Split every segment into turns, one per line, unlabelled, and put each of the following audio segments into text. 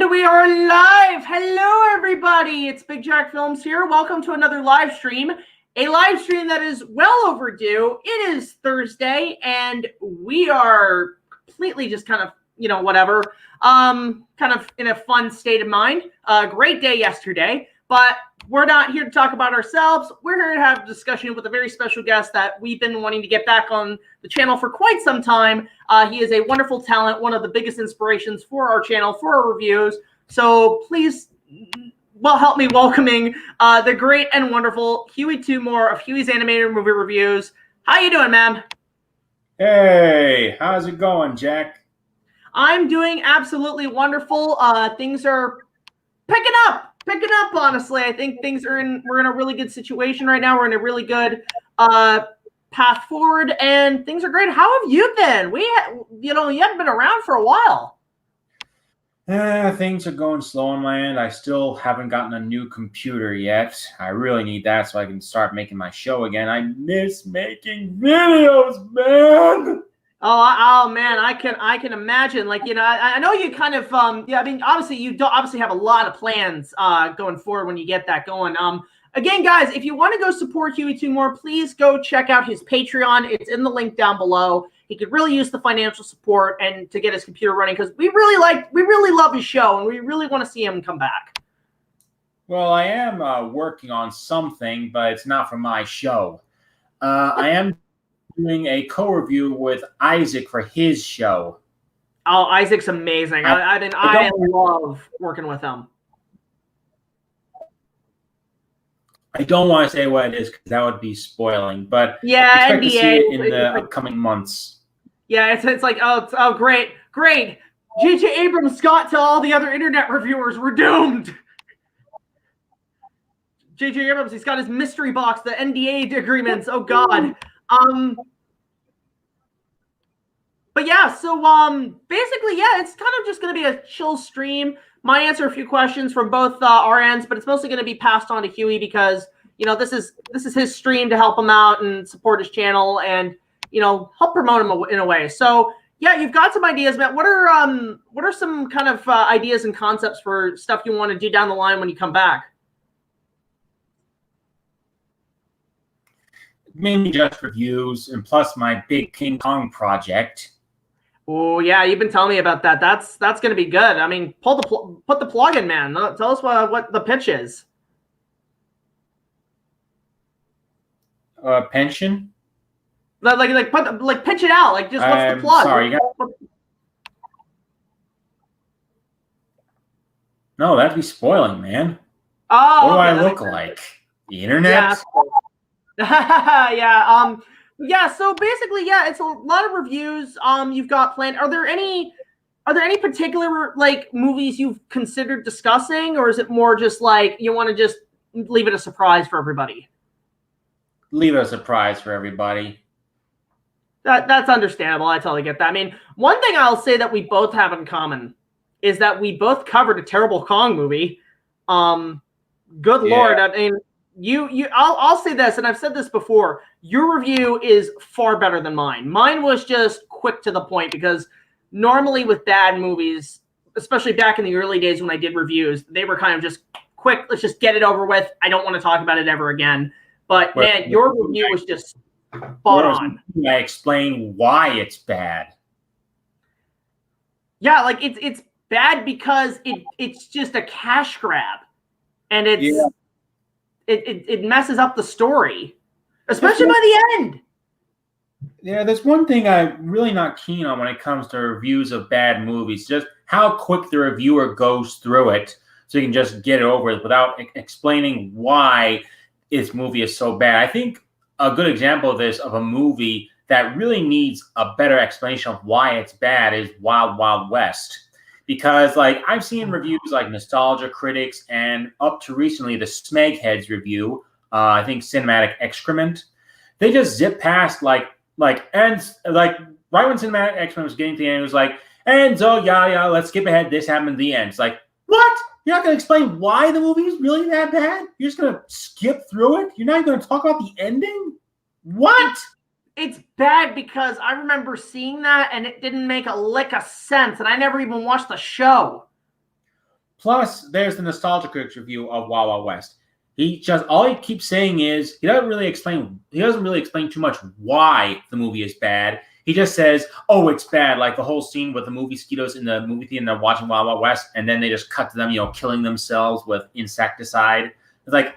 And we are live. Hello, everybody. It's BigJackFilms here. Welcome to another live stream. A live stream that is well overdue. It is Thursday, and we are completely just kind of, whatever, kind of in a fun state of mind. Great day yesterday, but we're not here to talk about ourselves. We're here to have a discussion with a very special guest that we've been wanting to get back on the channel for quite some time. He is a wonderful talent, one of the biggest inspirations for our channel, for our reviews. So please, help me welcoming the great and wonderful Hewy Toomore of Hewys Animated Movie Reviews. How you doing, man?
Hey, how's it going, Jack?
I'm doing absolutely wonderful. Things are picking up, honestly. I think we're in a really good situation right now. We're in a really good path forward, and things are great. How have you been? You haven't been around for a while.
Things are going slow on my end. I still haven't gotten a new computer yet. I really need that so I can start making my show again. I miss making videos, man.
Oh man, I can imagine. Like, I know you kind of obviously you don't have a lot of plans going forward when you get that going. Again, guys, if you want to go support Hewy Toomore, please go check out his Patreon. It's in the link down below. He could really use the financial support and to get his computer running, because we really love his show, and we really want to see him come back.
Well, I am working on something, but it's not for my show. I am doing a co-review with Issac for his show.
Oh, Isaac's amazing. I love working with him.
I don't want to say what it is because that would be spoiling, but
yeah,
expect to see it in the upcoming months.
Yeah, it's like, oh great. J.J. Abrams got to all the other internet reviewers, we're doomed. J.J. Abrams, he's got his mystery box, the NDA agreements. Oh God. But yeah, so basically, yeah, it's kind of just going to be a chill stream. Might answer a few questions from both our ends, but it's mostly going to be passed on to Hewy because this is his stream to help him out and support his channel and help promote him in a way. So yeah, you've got some ideas, Matt. What are some kind of ideas and concepts for stuff you want to do down the line when you come back?
Mainly just reviews, and plus my big King Kong project.
Oh yeah, you've been telling me about that. That's going to be good. I mean, put the plug in, man. Tell us what the pitch is.
Pension?
Like pitch it out. Like, just what's the plug?
Sorry, no, that'd be spoiling, man.
Oh,
what do I look like? The internet?
Yeah. Yeah, so basically, yeah, it's a lot of reviews you've got planned. Are there any particular movies you've considered discussing, or is it more just like you want to just leave it a surprise for everybody?
Leave it a surprise for everybody.
That's understandable. I totally get that. I mean, one thing I'll say that we both have in common is that we both covered a terrible Kong movie. Good Lord, I mean, I'll say this, and I've said this before. Your review is far better than mine. Mine was just quick to the point, because normally with bad movies, especially back in the early days when I did reviews, they were kind of just quick. Let's just get it over with. I don't want to talk about it ever again. But man, your review was just spot on.
I explain why it's bad.
Yeah, like it's bad because it's just a cash grab, and it messes up the story, especially by the end.
Yeah, there's one thing I'm really not keen on when it comes to reviews of bad movies, just how quick the reviewer goes through it so you can just get it over with without explaining why this movie is so bad. I think a good example of this, of a movie that really needs a better explanation of why it's bad, is Wild Wild West. Because I've seen reviews like Nostalgia Critics and up to recently the Smegheads review, I think Cinematic Excrement, they just zip past right when Cinematic Excrement was getting to the end, it was like, and so yeah, let's skip ahead. This happened at the end. It's like, what? You're not going to explain why the movie is really that bad? You're just going to skip through it? You're not even going to talk about the ending? What?
It's bad because I remember seeing that and it didn't make a lick of sense, and I never even watched the show.
Plus, there's the Nostalgia Critics review of Wild Wild West. All he keeps saying is he doesn't really explain too much why the movie is bad. He just says, "Oh, it's bad." Like the whole scene with the movie mosquitoes in the movie theater and they're watching Wild Wild West, and then they just cut to them, killing themselves with insecticide. It's like,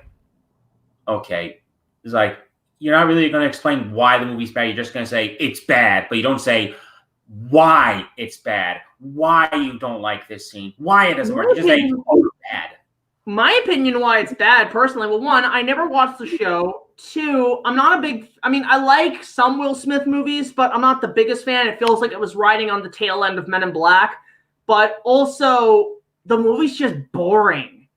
okay, it's like you're not really going to explain why the movie's bad. You're just going to say it's bad, but you don't say why it's bad, why you don't like this scene, why it doesn't work. You just say, "Oh, it's bad."
My opinion why it's bad, personally, well, one, I never watched the show. Two, I'm not a big... I mean, I like some Will Smith movies, but I'm not the biggest fan. It feels like it was riding on the tail end of Men in Black. But also, the movie's just boring.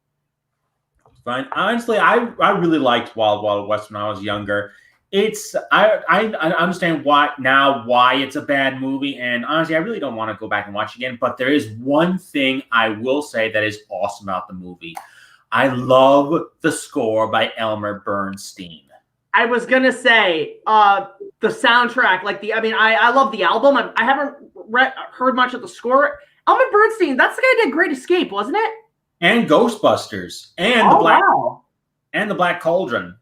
Fine. Honestly, I really liked Wild Wild West when I was younger. I understand why it's a bad movie, and honestly, I really don't want to go back and watch it again. But there is one thing I will say that is awesome about the movie. I love the score by Elmer Bernstein.
I was gonna say the soundtrack, I love the album. I haven't heard much of the score. Elmer Bernstein, that's the guy who did Great Escape, wasn't it?
And Ghostbusters, and the Black Cauldron.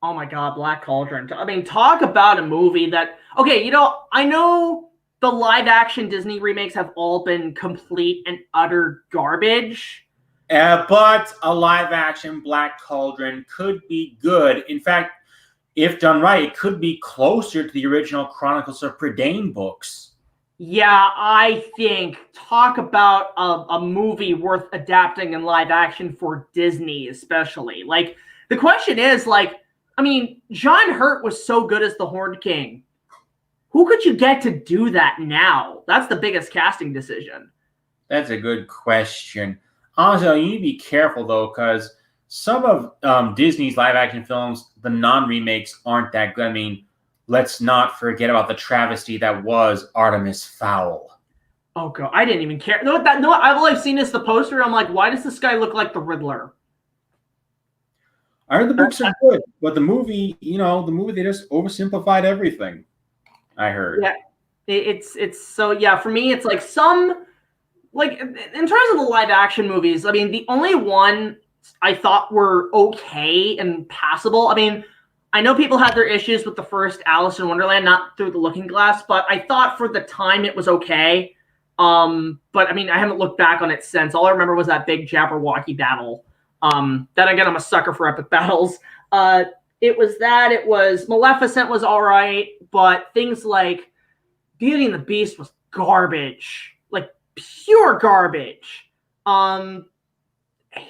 Oh my God, Black Cauldron. I mean, talk about a movie that... Okay, I know the live-action Disney remakes have all been complete and utter garbage.
But a live-action Black Cauldron could be good. In fact, if done right, it could be closer to the original Chronicles of Prydain books.
Yeah, I think. Talk about a movie worth adapting in live-action for Disney, especially. Like, the question is, John Hurt was so good as the Horned King. Who could you get to do that now? That's the biggest casting decision.
That's a good question. Honestly, you need to be careful, though, because some of Disney's live-action films, the non-remakes, aren't that good. I mean, let's not forget about the travesty that was Artemis Fowl.
Oh, God. I didn't even care. All I've seen is the poster. I'm like, why does this guy look like the Riddler?
I heard the books are good, but the movie, they just oversimplified everything. I heard.
Yeah, it's so, yeah, for me, it's like in terms of the live action movies, I mean, the only one I thought were okay and passable. I mean, I know people had their issues with the first Alice in Wonderland, not Through the Looking Glass, but I thought for the time it was okay. But I mean, I haven't looked back on it since. All I remember was that big Jabberwocky battle. Then again, I'm a sucker for epic battles. It was Maleficent was all right, but things like Beauty and the Beast was garbage. Like pure garbage. I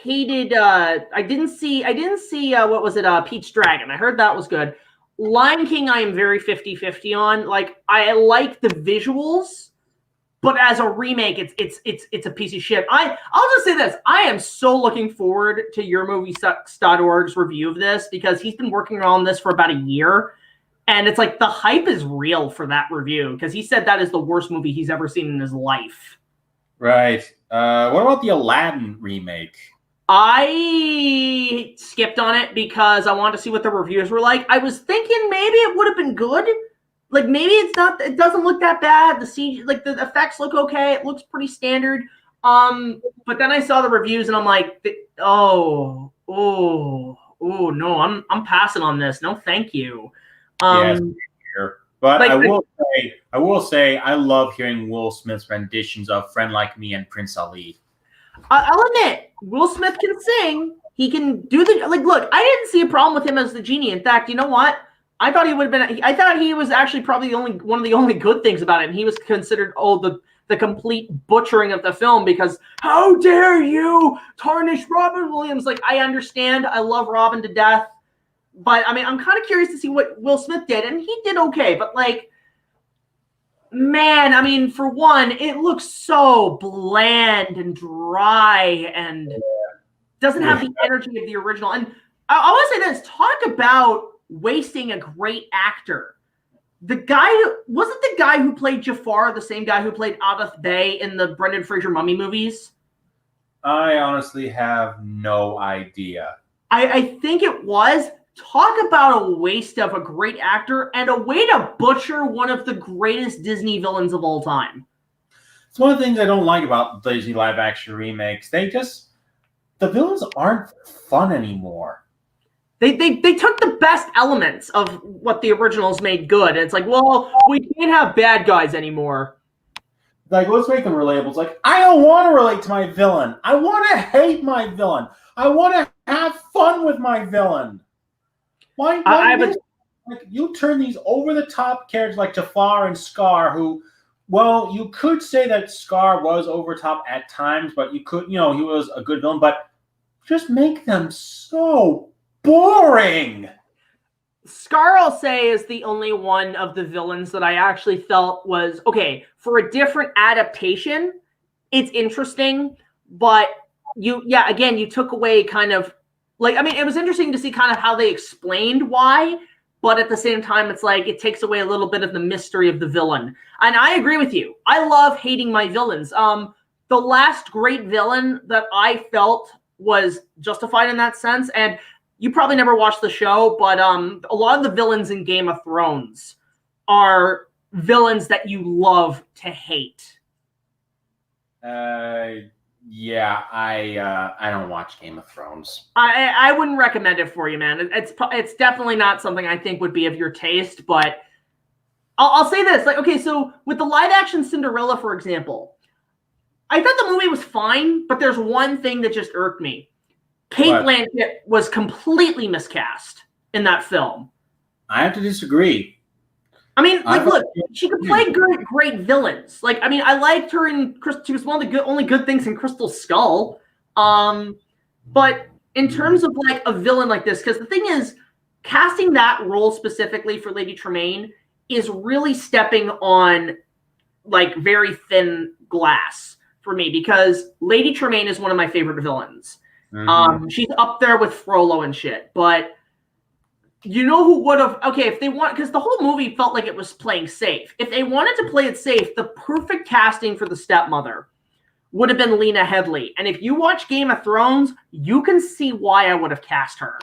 didn't see what was it, Pete's Dragon. I heard that was good. Lion King I am very 50-50 on. Like, I like the visuals, but as a remake, it's a piece of shit. I'll just say this. I am so looking forward to YourMovieSucks.org's review of this, because he's been working on this for about a year. And it's like the hype is real for that review, because he said that is the worst movie he's ever seen in his life.
Right. What about the Aladdin remake?
I skipped on it because I wanted to see what the reviews were like. I was thinking maybe it would have been good. Like, maybe it doesn't look that bad. The effects look okay. It looks pretty standard. But then I saw the reviews and I'm like, no, I'm passing on this. No, thank you.
Yes, but I will say I love hearing Will Smith's renditions of Friend Like Me and Prince Ali.
I'll admit, Will Smith can sing. He can do look, I didn't see a problem with him as the genie. In fact, you know what? I thought he was actually probably one of the only good things about it. And he was considered, the complete butchering of the film, because how dare you tarnish Robin Williams? Like, I understand. I love Robin to death. But I mean, I'm kind of curious to see what Will Smith did, and he did okay. But like, man, I mean, for one, it looks so bland and dry and doesn't have the energy of the original. And I want to say this: talk about wasting a great actor. The guy wasn't the guy who played Jafar the same guy who played Adolf Bey in the Brendan Fraser Mummy movies?
I honestly have no idea.
I think it was. Talk about a waste of a great actor and a way to butcher one of the greatest Disney villains of all time.
It's one of the things I don't like about Disney live-action remakes. The villains aren't fun anymore.
They took the best elements of what the originals made good. And it's like, well, we can't have bad guys anymore.
Like, let's make them relatable. It's like, I don't want to relate to my villain. I want to hate my villain. I want to have fun with my villain. Why like, you turn these over-the-top characters like Jafar and Scar, who, well, you could say that Scar was over-top at times, but you could, he was a good villain, but just make them so boring.
Scar, I'll say, is the only one of the villains that I actually felt was, okay, for a different adaptation, it's interesting, but you took away kind of, like, I mean, it was interesting to see kind of how they explained why, but at the same time, it's like, it takes away a little bit of the mystery of the villain. And I agree with you. I love hating my villains. The last great villain that I felt was justified in that sense, and you probably never watched the show, but a lot of the villains in Game of Thrones are villains that you love to hate.
Yeah, I don't watch Game of Thrones.
I wouldn't recommend it for you, man. It's definitely not something I think would be of your taste, but I'll say this. Like, okay, so with the live-action Cinderella, for example, I thought the movie was fine, but there's one thing that just irked me. Kate Blanchett was completely miscast in that film.
I have to disagree.
I mean, like, look, she could play great villains. Like, I mean, I liked her in she was one of the only good things in Crystal Skull. But in terms of like a villain like this, because the thing is, casting that role specifically for Lady Tremaine is really stepping on like very thin glass for me, because Lady Tremaine is one of my favorite villains. Mm-hmm. She's up there with Frollo and shit, but you know who would have, okay, if they want, because the whole movie felt like it was playing safe. If they wanted to play it safe, the perfect casting for the stepmother would have been Lena Headey. And if you watch Game of Thrones, you can see why I would have cast her.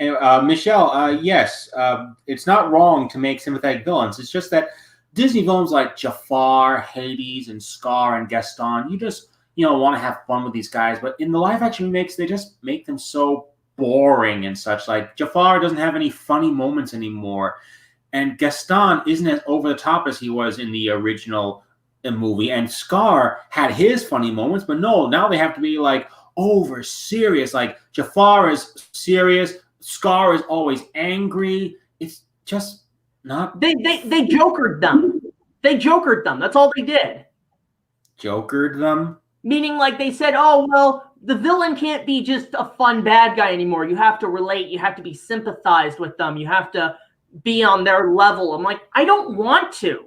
And Michelle, yes, it's not wrong to make sympathetic villains. It's just that Disney villains like Jafar, Hades, and Scar and Gaston, you just, want to have fun with these guys. But in the live-action remakes, they just make them so boring and such. Like, Jafar doesn't have any funny moments anymore. And Gaston isn't as over-the-top as he was in the original movie. And Scar had his funny moments, but no, now they have to be, like, over-serious. Like, Jafar is serious. Scar is always angry. It's just not...
They jokered them. They jokered them. That's all they did.
Jokered them?
Meaning, like, they said, oh, well, the villain can't be just a fun bad guy anymore. You have to relate. You have to be sympathized with them. You have to be on their level. I'm like, I don't want to.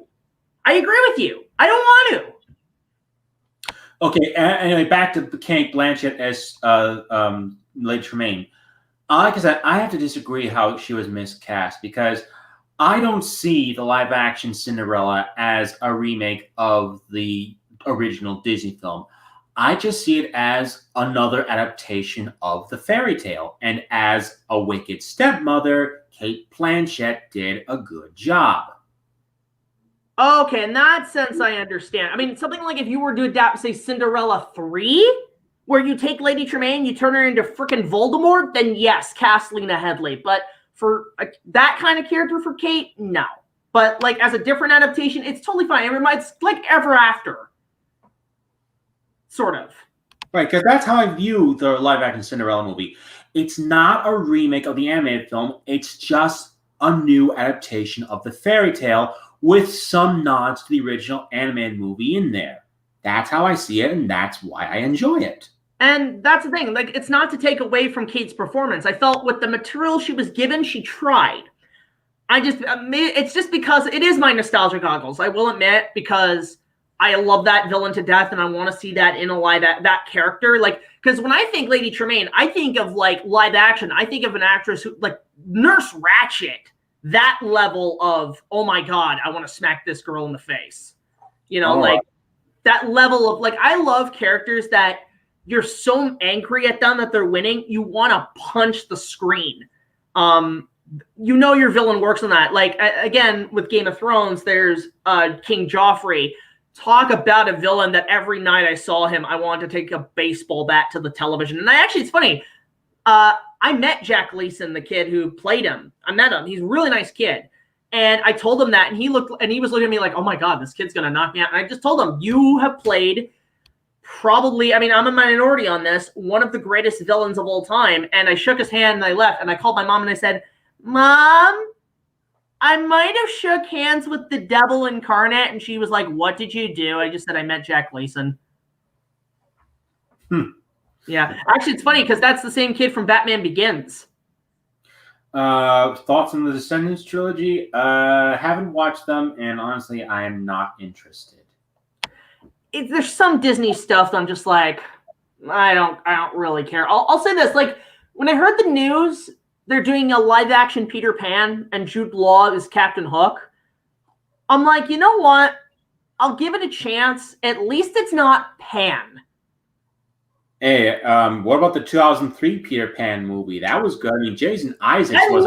I agree with you. I don't want to.
Okay, anyway, back to Kate Blanchett as Lady Tremaine. Like I said, I have to disagree how she was miscast, because I don't see the live-action Cinderella as a remake of the original Disney film. I just see it as another adaptation of the fairy tale. And as a wicked stepmother, Kate Blanchett did a good job.
Okay, in that sense, I understand. I mean, something like if you were to adapt, say, Cinderella 3, where you take Lady Tremaine, you turn her into frickin' Voldemort, then yes, cast Lena Headey. But for that kind of character for Kate, no. But like as a different adaptation, it's totally fine. It reminds like Ever After. Sort of.
Right, because that's how I view the live-action Cinderella movie. It's not a remake of the animated film. It's just a new adaptation of the fairy tale with some nods to the original animated movie in there. That's how I see it, and that's why I enjoy it.
And that's the thing. Like, it's not to take away from Kate's performance. I felt with the material she was given, she tried. It's just because it is my nostalgia goggles, I will admit, because I love that villain to death, and I want to see that in a that character. Like, because when I think Lady Tremaine, I think of like live action. I think of an actress who, like Nurse Ratched, that level of, oh my God, I want to smack this girl in the face. Like that level of like, I love characters that you're so angry at them that they're winning, you want to punch the screen. Your villain works on that. Like, again, with Game of Thrones, there's King Joffrey. talk about a villain that every night I saw him, I wanted to take a baseball bat to the television. And it's funny. I met Jack Gleason, the kid who played him. I met him. He's a really nice kid. And I told him that, and he was looking at me like, oh my God, this kid's going to knock me out. And I just told him, you have played probably, I mean, I'm a minority on this, one of the greatest villains of all time. And I shook his hand and I left, and I called my mom and I said, Mom, I might have shook hands with the devil incarnate. And she was like, what did you do? I just said, I met Jack Gleason. Yeah. Actually, it's funny because that's the same kid from Batman Begins.
Thoughts on the Descendants trilogy? Haven't watched them, and honestly, I am not interested.
There's some Disney stuff that I'm just like, I don't really care. I'll say this, like, when I heard the news, they're doing a live-action Peter Pan, and Jude Law is Captain Hook, I'm like, you know what? I'll give it a chance. At least it's not Pan.
Hey, what about the 2003 Peter Pan movie? That was good. I mean, Jason Isaacs was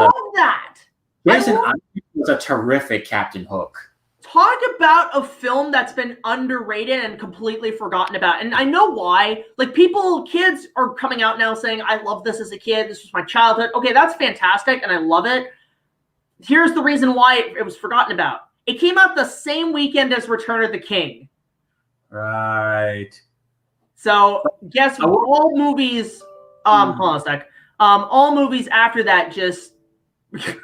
a terrific Captain Hook.
Talk about a film that's been underrated and completely forgotten about. And I know why. Like, kids are coming out now saying, I love this as a kid. This was my childhood. Okay, that's fantastic, and I love it. Here's the reason why it was forgotten about. It came out the same weekend as Return of the King.
Right.
So, guess what? All movies, hold on a sec. All movies after that just,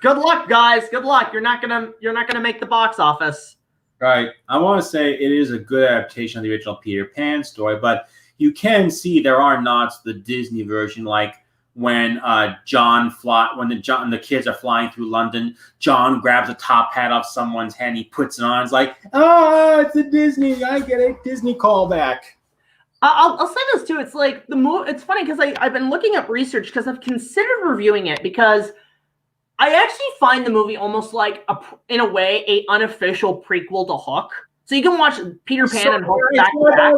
good luck, guys. Good luck. You're not gonna make the box office.
Right. I want to say it is a good adaptation of the original Peter Pan story, but you can see there are nods to the Disney version, like when the kids are flying through London, John grabs a top hat off someone's head, and he puts it on. It's like, it's a Disney. I get a Disney callback.
I'll say this too. It's like it's funny because I've been looking up research because I've considered reviewing it because I actually find the movie almost like in a way a unofficial prequel to Hook. So you can watch Peter Pan and Hook back to back.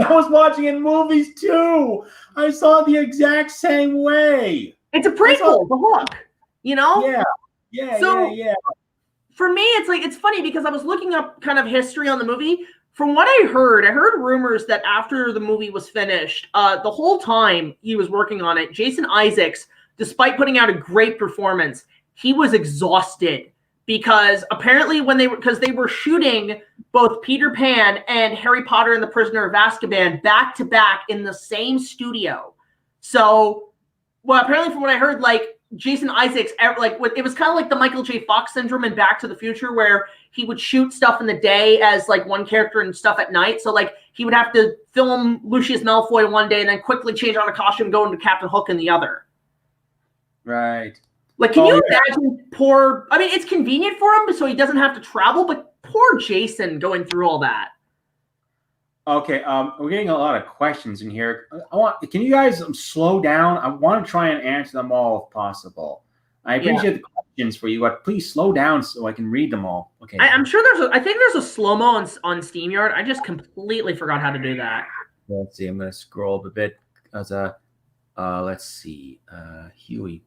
I was watching in movies too. I saw the exact same way.
It's a prequel to Hook. You know?
Yeah.
For me, it's funny because I was looking up kind of history on the movie. From what I heard rumors that after the movie was finished, the whole time he was working on it, Jason Isaacs, despite putting out a great performance, he was exhausted because apparently because they were shooting both Peter Pan and Harry Potter and the Prisoner of Azkaban back to back in the same studio. So, apparently from what I heard, like Jason Isaacs, it was kind of like the Michael J. Fox syndrome in Back to the Future, where he would shoot stuff in the day as like one character and stuff at night. So like he would have to film Lucius Malfoy one day and then quickly change on a costume, go into Captain Hook in the other.
Right.
Like, can you imagine it's convenient for him so he doesn't have to travel, but poor Jason going through all that.
Okay, we're getting a lot of questions in here. Can you guys slow down? I want to try and answer them all if possible. I appreciate the questions for you, but please slow down so I can read them all. Okay.
I'm sure I think there's a slow-mo on SteamYard. I just completely forgot how to do that.
Let's see. I'm going to scroll up a bit. Let's see. Hewy.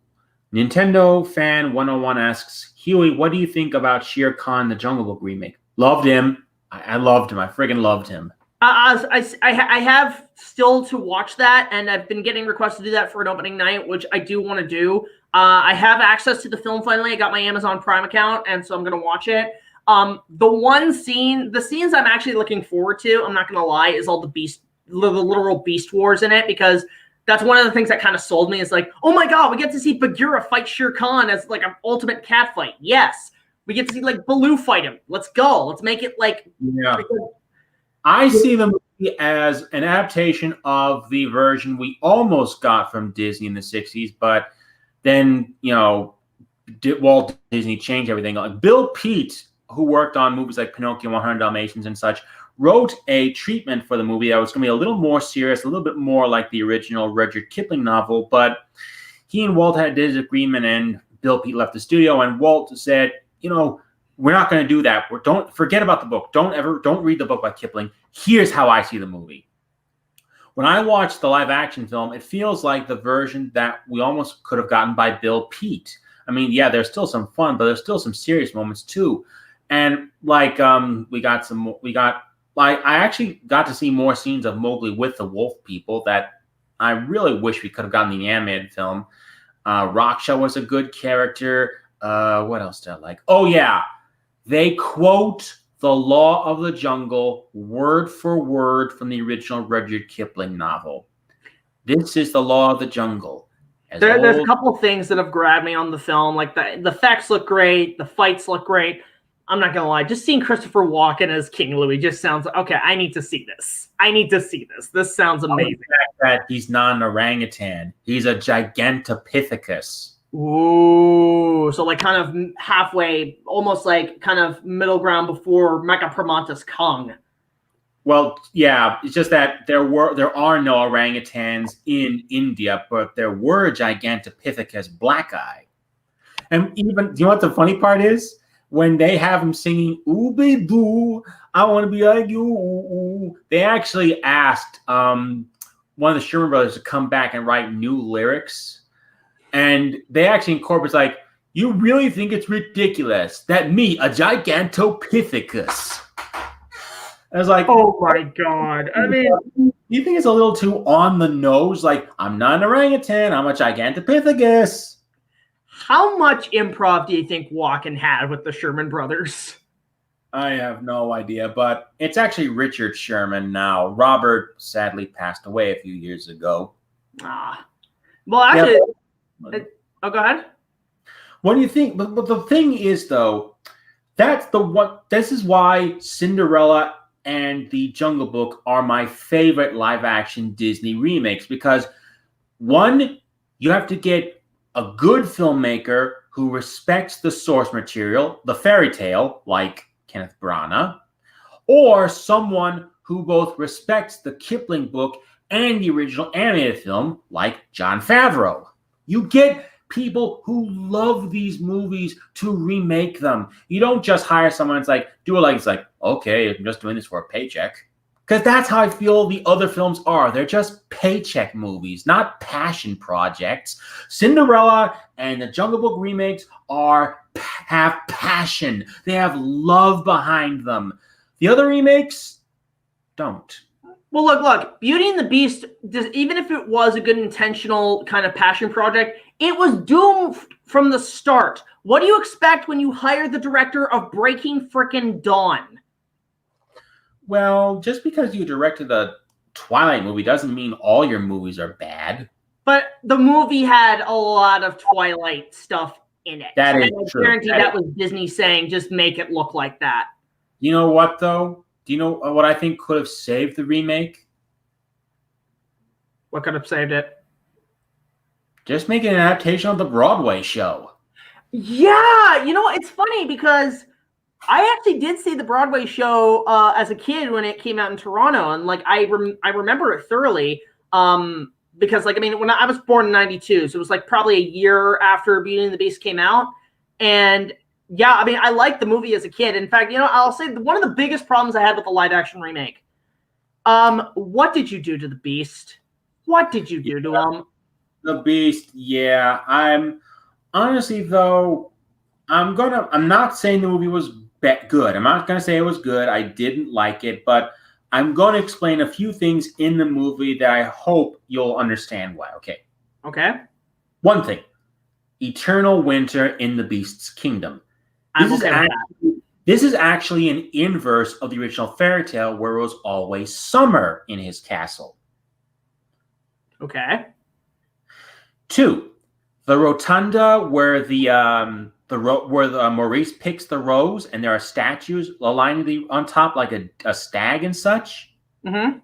Nintendo Fan 101 asks, Hewy, what do you think about Shere Khan, the Jungle Book remake? Loved him. I loved him. I friggin' loved him.
I have still to watch that, and I've been getting requests to do that for an opening night, which I do want to do. I have access to the film finally. I got my Amazon Prime account, and so I'm going to watch it. The scenes I'm actually looking forward to, I'm not going to lie, is all the literal Beast Wars in it, because that's one of the things that kind of sold me. Is like, oh my God, we get to see Bagheera fight Shere Khan as like an ultimate cat fight. Yes. We get to see like Baloo fight him. Let's go. Let's make it like...
Yeah. I see the movie as an adaptation of the version we almost got from Disney in the 60s, but then, Walt Disney changed everything. Like Bill Peet, who worked on movies like Pinocchio, 100 Dalmatians and such, wrote a treatment for the movie that was going to be a little more serious, a little bit more like the original Rudyard Kipling novel, but he and Walt had a disagreement, and Bill Peet left the studio, and Walt said, we're not going to do that. Don't forget about the book. Don't read the book by Kipling. Here's how I see the movie. When I watch the live action film, it feels like the version that we almost could have gotten by Bill Peet. I mean, yeah, there's still some fun, but there's still some serious moments too. And like we got I actually got to see more scenes of Mowgli with the wolf people that I really wish we could have gotten in the animated film. Raksha was a good character. What else did I like? Oh, yeah. They quote The Law of the Jungle word for word from the original Rudyard Kipling novel. This is the law of the jungle.
There's a couple of things that have grabbed me on the film. Like the effects look great. The fights look great. I'm not going to lie. Just seeing Christopher Walken as King Louie just sounds, okay, I need to see this. I need to see this. This sounds amazing.
The fact that he's not an orangutan. He's a Gigantopithecus.
Ooh. So like kind of halfway, almost like kind of middle ground before Megapromontus Kong.
Well, yeah, it's just that there are no orangutans in India, but there were Gigantopithecus black eye. And even, do you know what the funny part is? When they have him singing "Ooby Doo, I want to be like you," they actually asked one of the Sherman brothers to come back and write new lyrics, and they actually incorporate like, "You really think it's ridiculous that me, a Gigantopithecus?" I was like,
"Oh my god!" I mean,
you think it's a little too on the nose? Like, I'm not an orangutan, I'm a Gigantopithecus.
How much improv do you think Walken had with the Sherman brothers?
I have no idea, but it's actually Richard Sherman now. Robert sadly passed away a few years ago.
Well, actually, oh, go ahead.
What do you think? But the thing is, though, that's the one. This is why Cinderella and the Jungle Book are my favorite live-action Disney remakes, because one, you have to get a good filmmaker who respects the source material, the fairy tale, like Kenneth Branagh, or someone who both respects the Kipling book and the original animated film, like Jon Favreau. You get people who love these movies to remake them. You don't just hire someone that's like, do it like, it's like, okay, I'm just doing this for a paycheck. Because that's how I feel the other films are. They're just paycheck movies, not passion projects. Cinderella and the Jungle Book remakes have passion. They have love behind them. The other remakes don't.
Well, look, Beauty and the Beast, even if it was a good intentional kind of passion project, it was doomed from the start. What do you expect when you hire the director of Breaking Frickin' Dawn?
Well, just because you directed a Twilight movie doesn't mean all your movies are bad.
But the movie had a lot of Twilight stuff in it.
That is true. I
guarantee that was Disney saying, just make it look like that.
You know what, though? Do you know what I think could have saved the remake?
What could have saved it?
Just make an adaptation of the Broadway show.
Yeah, you know, it's funny because I actually did see the Broadway show as a kid when it came out in Toronto, and like I remember it thoroughly because like I mean when I was born in '92, so it was like probably a year after Beauty and the Beast came out, and yeah, I mean I liked the movie as a kid. In fact, you know, I'll say one of the biggest problems I had with the live action remake. What did you do to the Beast? What did you do to him?
The Beast, yeah. I'm honestly though, I'm not saying the movie was good. I'm not going to say it was good. I didn't like it, but I'm going to explain a few things in the movie that I hope you'll understand why. Okay.
Okay.
One thing. Eternal winter in the Beast's kingdom. This is actually an inverse of the original fairy tale where it was always summer in his castle.
Okay. 2,
the rotunda where Maurice picks the rose and there are statues aligned on top like a stag and such.
Mm-hmm.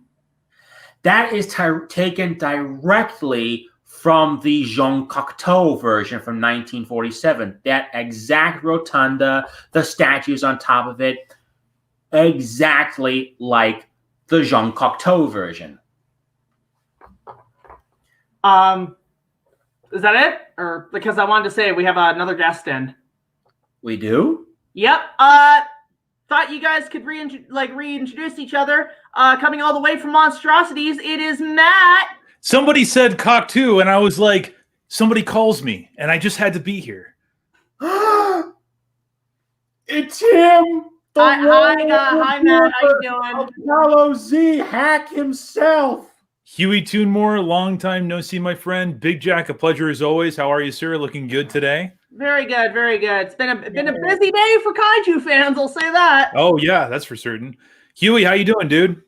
That is taken directly from the Jean Cocteau version from 1947. That exact rotunda, the statues on top of it, exactly like the Jean Cocteau version.
Is that it? Or because I wanted to say we have another guest in.
We do?
Yep. Thought you guys could reintroduce each other. Coming all the way from Monstrosities, it is Matt.
Somebody said cockatoo, and I was like, somebody calls me, and I just had to be here.
It's him,
Hi, Matt. How you doing?
Apollo Z, hack himself.
Hewy Toomore, long time no see, my friend. Big Jack, a pleasure as always. How are you, sir? Looking good today?
Very good, very good. It's been a busy day for Kaiju fans, I'll say that.
Oh, yeah, that's for certain. Hewy, how you doing, dude?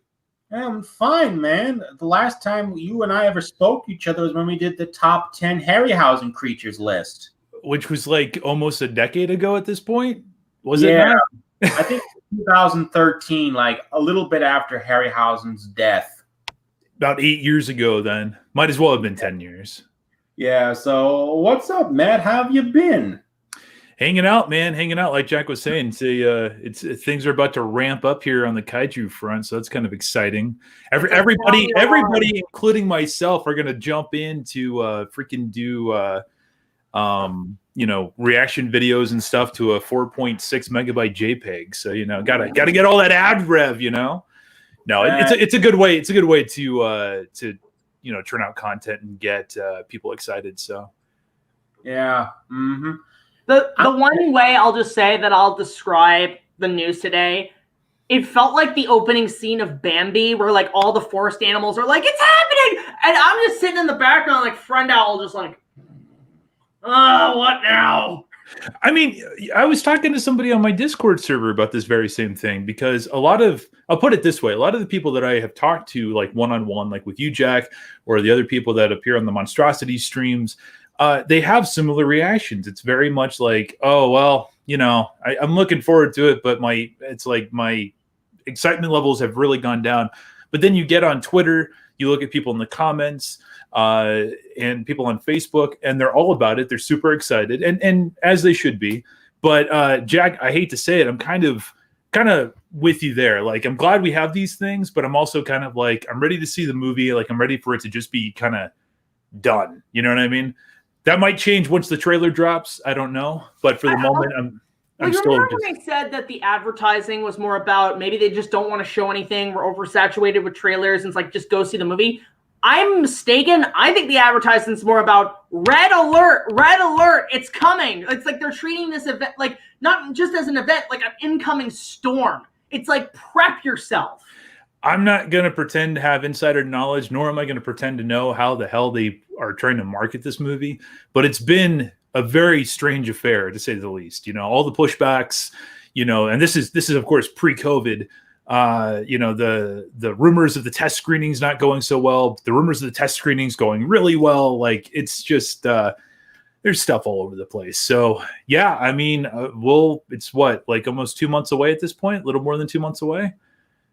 I'm fine, man. The last time you and I ever spoke to each other was when we did the top 10 Harryhausen creatures list.
Which was like almost a decade ago at this point? Was it
Yeah,
not?
I think 2013, like a little bit after Harryhausen's death.
About 8 years ago then. Might as well have been 10 years.
Yeah, so what's up, Matt? How have you been?
Hanging out, man. Hanging out, like Jack was saying. Things are about to ramp up here on the Kaiju front, so that's kind of exciting. Everybody, including myself, are going to jump in to freaking do reaction videos and stuff to a 4.6 megabyte JPEG. So gotta get all that ad rev. No, it's a good way. It's a good way to turn out content and get people excited. So
yeah. Mm-hmm.
The one way I'll just say that I'll describe the news today, it felt like the opening scene of Bambi where like all the forest animals are like, it's happening! And I'm just sitting in the background like Friend Owl just like, oh, what now?
I mean, I was talking to somebody on my Discord server about this very same thing because I'll put it this way, a lot of the people that I have talked to like one-on-one, like with you, Jack, or the other people that appear on the Monstrosity streams, they have similar reactions. It's very much like, oh, well, I'm looking forward to it, but my excitement levels have really gone down. But then you get on Twitter, you look at people in the comments, and people on Facebook, and they're all about it. They're super excited, and as they should be. But Jack, I hate to say it, I'm kind of with you there. Like, I'm glad we have these things, but I'm also kind of like, I'm ready to see the movie. Like, I'm ready for it to just be kind of done. You know what I mean? That might change once the trailer drops. I don't know, but for the moment, I'm still.
Remember when I said that the advertising was more about maybe they just don't want to show anything. We're oversaturated with trailers, and it's like, just go see the movie. I'm mistaken. I think the advertisement's more about red alert, it's coming. It's like they're treating this event like not just as an event, like an incoming storm. It's like, prep yourself.
I'm not going to pretend to have insider knowledge, nor am I going to pretend to know how the hell they are trying to market this movie. But it's been a very strange affair, to say the least. All the pushbacks, and this is of course pre-COVID. The rumors of the test screenings not going so well, the rumors of the test screenings going really well. Like, it's just there's stuff all over the place. So yeah, I mean, it's what, like almost 2 months away at this point, a little more than 2 months away.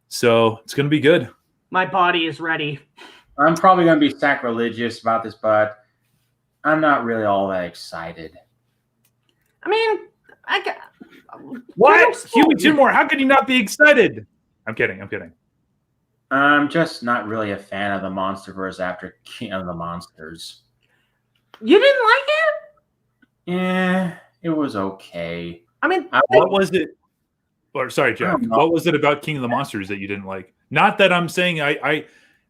So it's going to be good.
My body is ready.
I'm probably going to be sacrilegious about this, but I'm not really all that excited.
I mean,
What? Hewy Toomore, how can you not be excited? I'm kidding.
I'm just not really a fan of the Monsterverse after King of the Monsters.
You didn't like it?
Yeah, it was okay.
I mean,
what was it? Or sorry, Jack. What was it about King of the Monsters that you didn't like? Not that I'm saying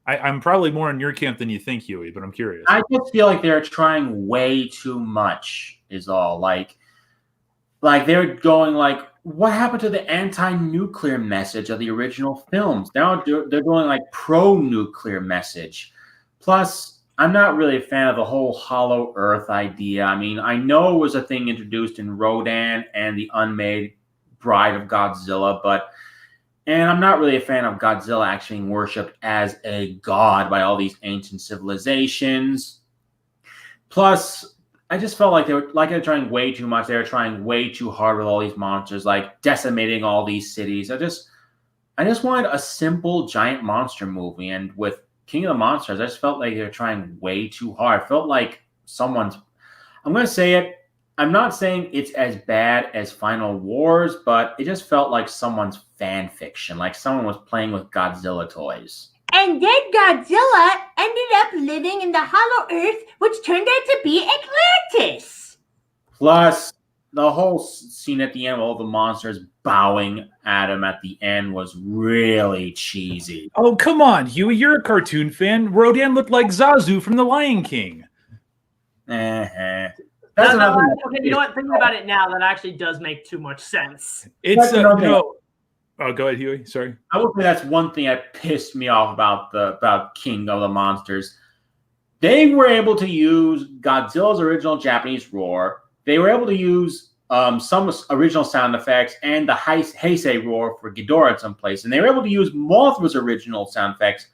I'm probably more in your camp than you think, Hewy, but I'm curious.
I just feel like they're trying way too much. Is all. Like they're going like, what happened to the anti-nuclear message of the original films? Now they're doing like pro-nuclear message. Plus, I'm not really a fan of the whole Hollow Earth idea. I mean, I know it was a thing introduced in Rodan and the Unmade Bride of Godzilla, and I'm not really a fan of Godzilla actually being worshipped as a god by all these ancient civilizations. Plus, I just felt like they're trying way too much. They were trying way too hard with all these monsters, like decimating all these cities. I just wanted a simple giant monster movie, and with King of the Monsters, I just felt like they're trying way too hard. I felt like I'm going to say it, I'm not saying it's as bad as Final Wars, but it just felt like someone's fan fiction, like someone was playing with Godzilla toys.
And then Godzilla ended up living in the Hollow Earth, which turned out to be Atlantis.
Plus, the whole scene at the end, all the monsters bowing at him at the end, was really cheesy.
Oh, come on, Hewy, you're a cartoon fan. Rodan looked like Zazu from The Lion King.
Uh-huh.
Okay, you know what? Thinking about it now, that actually does make too much sense.
It's Oh, go ahead, Hewy. Sorry.
I will say that's one thing that pissed me off about King of the Monsters. They were able to use Godzilla's original Japanese roar. They were able to use some original sound effects and the Heisei roar for Ghidorah in some place. And they were able to use Mothra's original sound effects,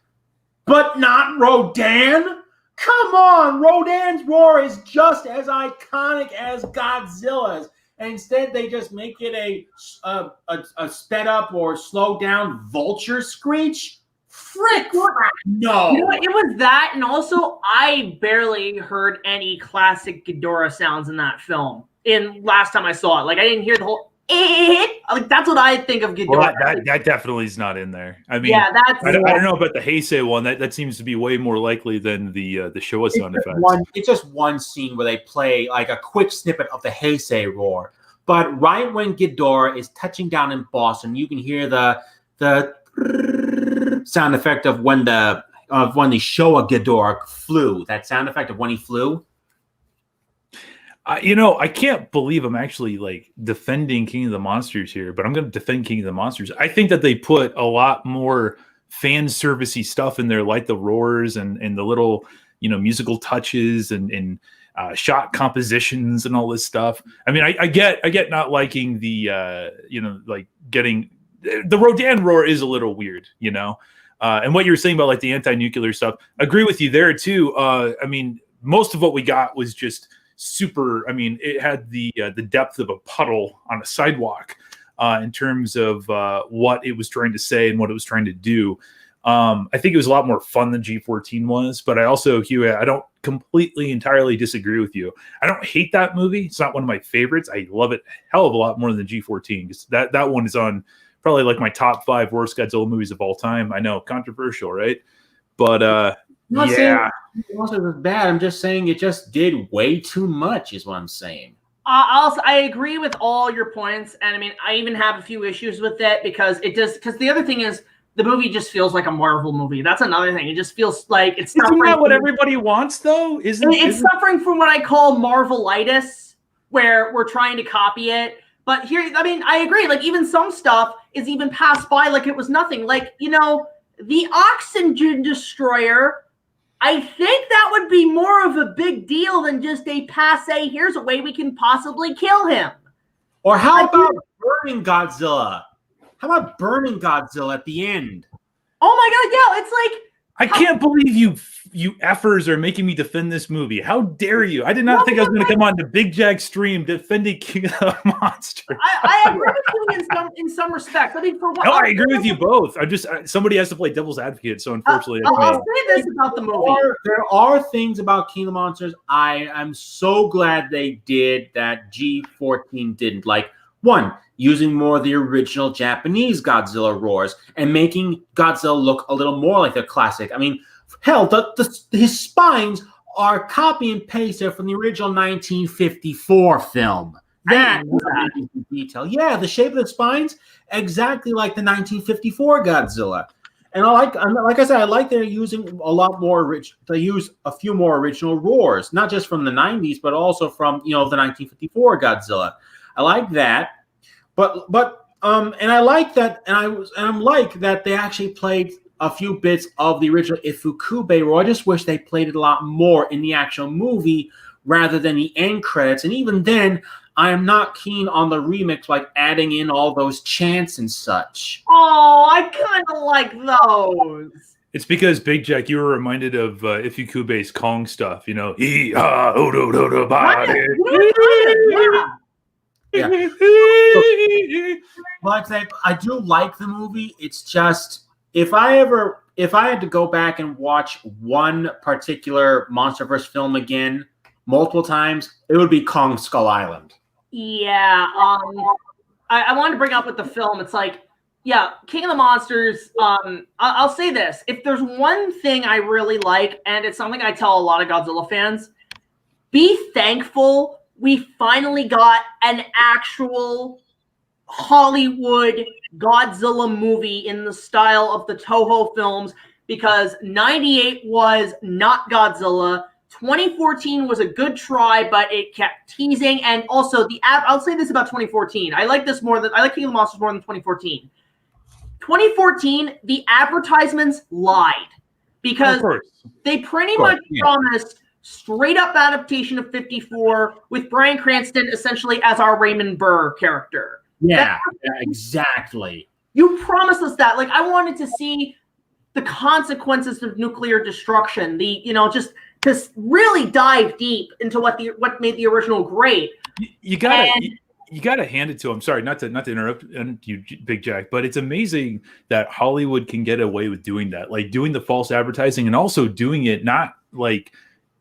but not Rodan. Come on, Rodan's roar is just as iconic as Godzilla's. And instead, they just make it a sped up or slowed down vulture screech. Frick! No.
You know, it was that, and also I barely heard any classic Ghidorah sounds in that film. In last time I saw it, like I didn't hear the whole. Like that's what I think of Ghidorah.
Well, that definitely is not in there. I mean,
yeah, that's.
I don't know about the Heisei one. That seems to be way more likely than the Showa sound effects.
It's just one scene where they play like a quick snippet of the Heisei roar. But right when Ghidorah is touching down in Boston, you can hear the sound effect of when the Showa Ghidorah flew. That sound effect of when he flew.
You know, I can't believe I'm actually like defending King of the Monsters here, but I'm going to defend King of the Monsters. I think that they put a lot more fan servicey stuff in there, like the roars and the little, you know, musical touches and shot compositions and all this stuff. I mean, I get not liking the, you know, like getting the Rodan roar is a little weird, you know, and what you were saying about like the anti-nuclear stuff, I agree with you there too. I mean, most of what we got was just super. I mean, it had the depth of a puddle on a sidewalk in terms of what it was trying to say and what it was trying to do. I think it was a lot more fun than G14 was, but I also, Hugh, I don't completely entirely disagree with you. I don't hate that movie. It's not one of my favorites. I love it a hell of a lot more than G14 because that one is on probably like my top 5 worst Godzilla movies of all time. I know, controversial, right? But
I'm not
yeah,
saying it was bad. I'm just saying it just did way too much, is what I'm saying.
I agree with all your points, and I mean, I even have a few issues with it because it does. Because the other thing is, the movie just feels like a Marvel movie. That's another thing. It just feels like it's.
Isn't that what everybody wants, though?
It's suffering from what I call Marvelitis, where we're trying to copy it. But here, I mean, I agree. Like even some stuff is even passed by like it was nothing. Like, you know, the Oxygen Destroyer. I think that would be more of a big deal than just a passe, here's a way we can possibly kill him.
Or how about burning Godzilla? How about burning Godzilla at the end?
Oh my god, yeah, it's like...
I can't believe you effers are making me defend this movie. How dare you? I did not think I was going to come on to Big Jack stream defending King of the Monsters.
I agree with you in some respects. I mean, for what?
No, I agree with you both. I'm just somebody has to play devil's advocate, so unfortunately,
I'll say this about the movie.
There are things about King of the Monsters I'm so glad they did that G14 didn't. Like, one, using more of the original Japanese Godzilla roars and making Godzilla look a little more like the classic. I mean, hell, his spines are copy and pasted from the original 1954 film. That is the detail. Yeah, the shape of the spines, exactly like the 1954 Godzilla. And like I said, I like they're using a lot more they use a few more original roars, not just from the 90s, but also from, you know, the 1954 Godzilla. I like that, but and I like that, and I'm like that they actually played a few bits of the original Ifukube roar. I just wish they played it a lot more in the actual movie rather than the end credits. And even then, I am not keen on the remix, like adding in all those chants and such.
Oh, I kind of like those.
It's because Big Jack, you were reminded of Ifukube's Kong stuff. You know,
Yeah. Like that, I do like the movie. It's just if I had to go back and watch one particular MonsterVerse film again multiple times, it would be Kong Skull Island.
Yeah. I wanted to bring up with the film. It's like, yeah, King of the Monsters. I'll say this: if there's one thing I really like, and it's something I tell a lot of Godzilla fans, be thankful we finally got an actual Hollywood Godzilla movie in the style of the Toho films, because 98 was not Godzilla. 2014 was a good try, but it kept teasing. And also I'll say this about 2014. I like King of the Monsters more than 2014. 2014, the advertisements lied because they pretty much promised straight up adaptation of 54 with Bryan Cranston essentially as our Raymond Burr character.
Yeah, exactly.
You promised us that. Like, I wanted to see the consequences of nuclear destruction. Just to really dive deep into what made the original great.
You gotta hand it to him. Sorry, not to interrupt you, Big Jack, but it's amazing that Hollywood can get away with doing that, like doing the false advertising and also doing it not like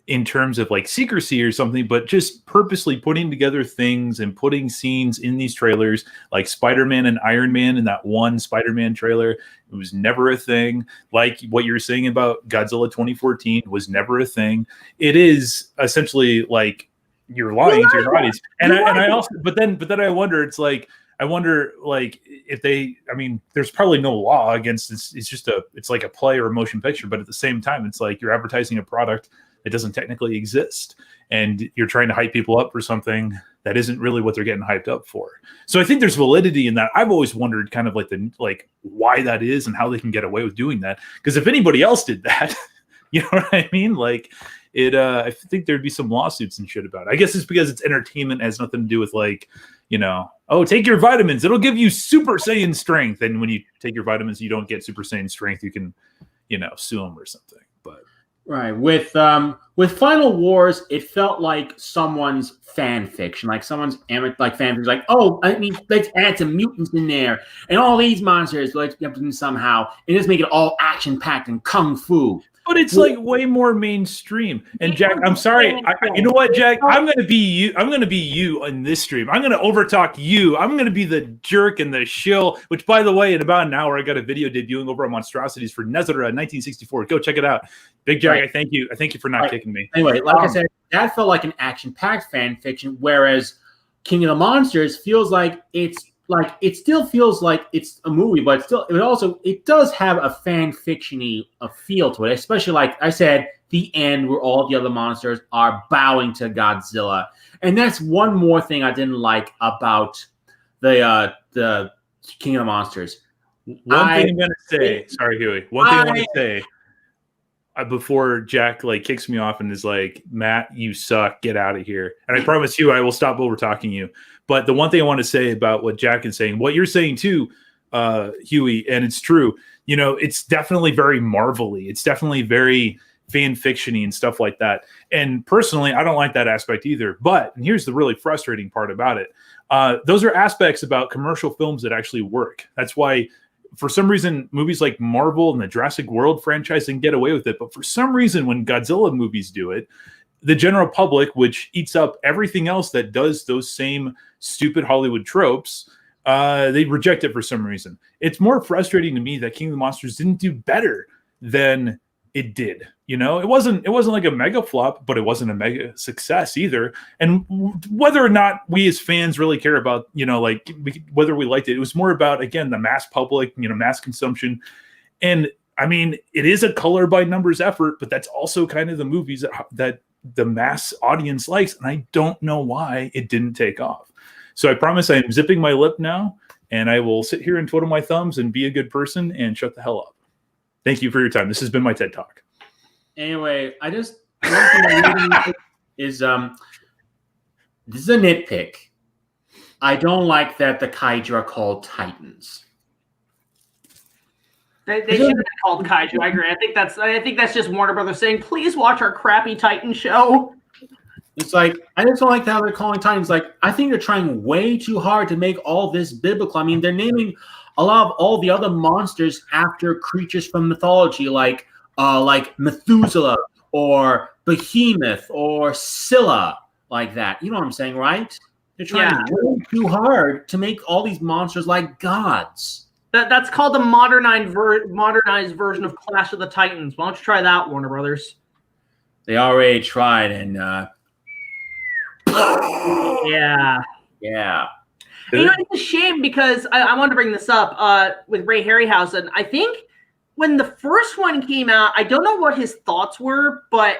in terms of like secrecy or something, but just purposely putting together things and putting scenes in these trailers, like Spider-Man and Iron Man in that one Spider-Man trailer. It was never a thing. Like what you're saying about Godzilla 2014 was never a thing. It is essentially like you're lying to your audience. And I also, but then I wonder, it's like, if they, I mean, there's probably no law against this. It's like a play or a motion picture, but at the same time, it's like you're advertising a product that doesn't technically exist. And you're trying to hype people up for something that isn't really what they're getting hyped up for. So I think there's validity in that. I've always wondered kind of like why that is and how they can get away with doing that. Because if anybody else did that, you know what I mean? Like I think there'd be some lawsuits and shit about it. I guess it's because it's entertainment. It has nothing to do with like, oh, take your vitamins. It'll give you Super Saiyan strength. And when you take your vitamins, you don't get Super Saiyan strength. You can, sue them or something. But
right. With Final Wars, it felt like someone's fan fiction, like someone's fan fiction, like, oh, I mean, let's add some mutants in there and all these monsters, let's get them somehow, and just make it all action packed and kung fu.
But it's like way more mainstream. And Jack, I'm sorry. You know what, Jack? I'm going to be you. I'm going to be you in this stream. I'm going to overtalk you. I'm going to be the jerk and the shill, which, by the way, in about an hour, I got a video debuting over on Monstrosities for Nezera 1964. Go check it out. Big Jack, right. I thank you. I thank you for not kicking me.
Anyway, like I said, that felt like an action-packed fan fiction, whereas King of the Monsters feels like it still feels like it's a movie, but it does have a fan fiction-y feel to it, especially like I said, the end where all the other monsters are bowing to Godzilla. And that's one more thing I didn't like about the King of the Monsters.
One thing I'm gonna say, sorry, Hewy. One thing I want to say before Jack kicks me off and is like, Matt, you suck, get out of here. And I promise you, I will stop over talking you. But the one thing I want to say about what Jack is saying, what you're saying too, Hewy, and it's true, it's definitely very Marvel-y. It's definitely very fan fiction-y and stuff like that. And personally, I don't like that aspect either. But, and here's the really frustrating part about it. Those are aspects about commercial films that actually work. That's why, for some reason, movies like Marvel and the Jurassic World franchise can get away with it. But for some reason, when Godzilla movies do it, the general public, which eats up everything else that does those same stupid Hollywood tropes, they reject it for some reason. It's more frustrating to me that King of the Monsters didn't do better than it did. It wasn't like a mega flop, but it wasn't a mega success either. And whether or not we as fans really care about, whether we liked it, it was more about, again, the mass public, mass consumption. And I mean, it is a color by numbers effort, but that's also kind of the movies that the mass audience likes. And I don't know why it didn't take off. So I promise I am zipping my lip now, and I will sit here and twiddle my thumbs and be a good person and shut the hell up. Thank you for your time. This has been my TED Talk.
Anyway, one thing I is this is a nitpick. I don't like that the Kaiju are called Titans.
They should have been called Kaiju. I agree. I think that's just Warner Brothers saying, please watch our crappy Titan show.
It's like, I just don't like how they're calling Titans. Like, I think they're trying way too hard to make all this biblical. I mean, they're naming a lot of all the other monsters after creatures from mythology, like Methuselah or Behemoth or Scylla, like that. You know what I'm saying, right? They're trying way too hard to make all these monsters like gods.
That's called the modernized version of Clash of the Titans. Why don't you try that, Warner Brothers?
They already tried, and
yeah. And, it's a shame because I wanted to bring this up with Ray Harryhausen. I think when the first one came out, I don't know what his thoughts were, but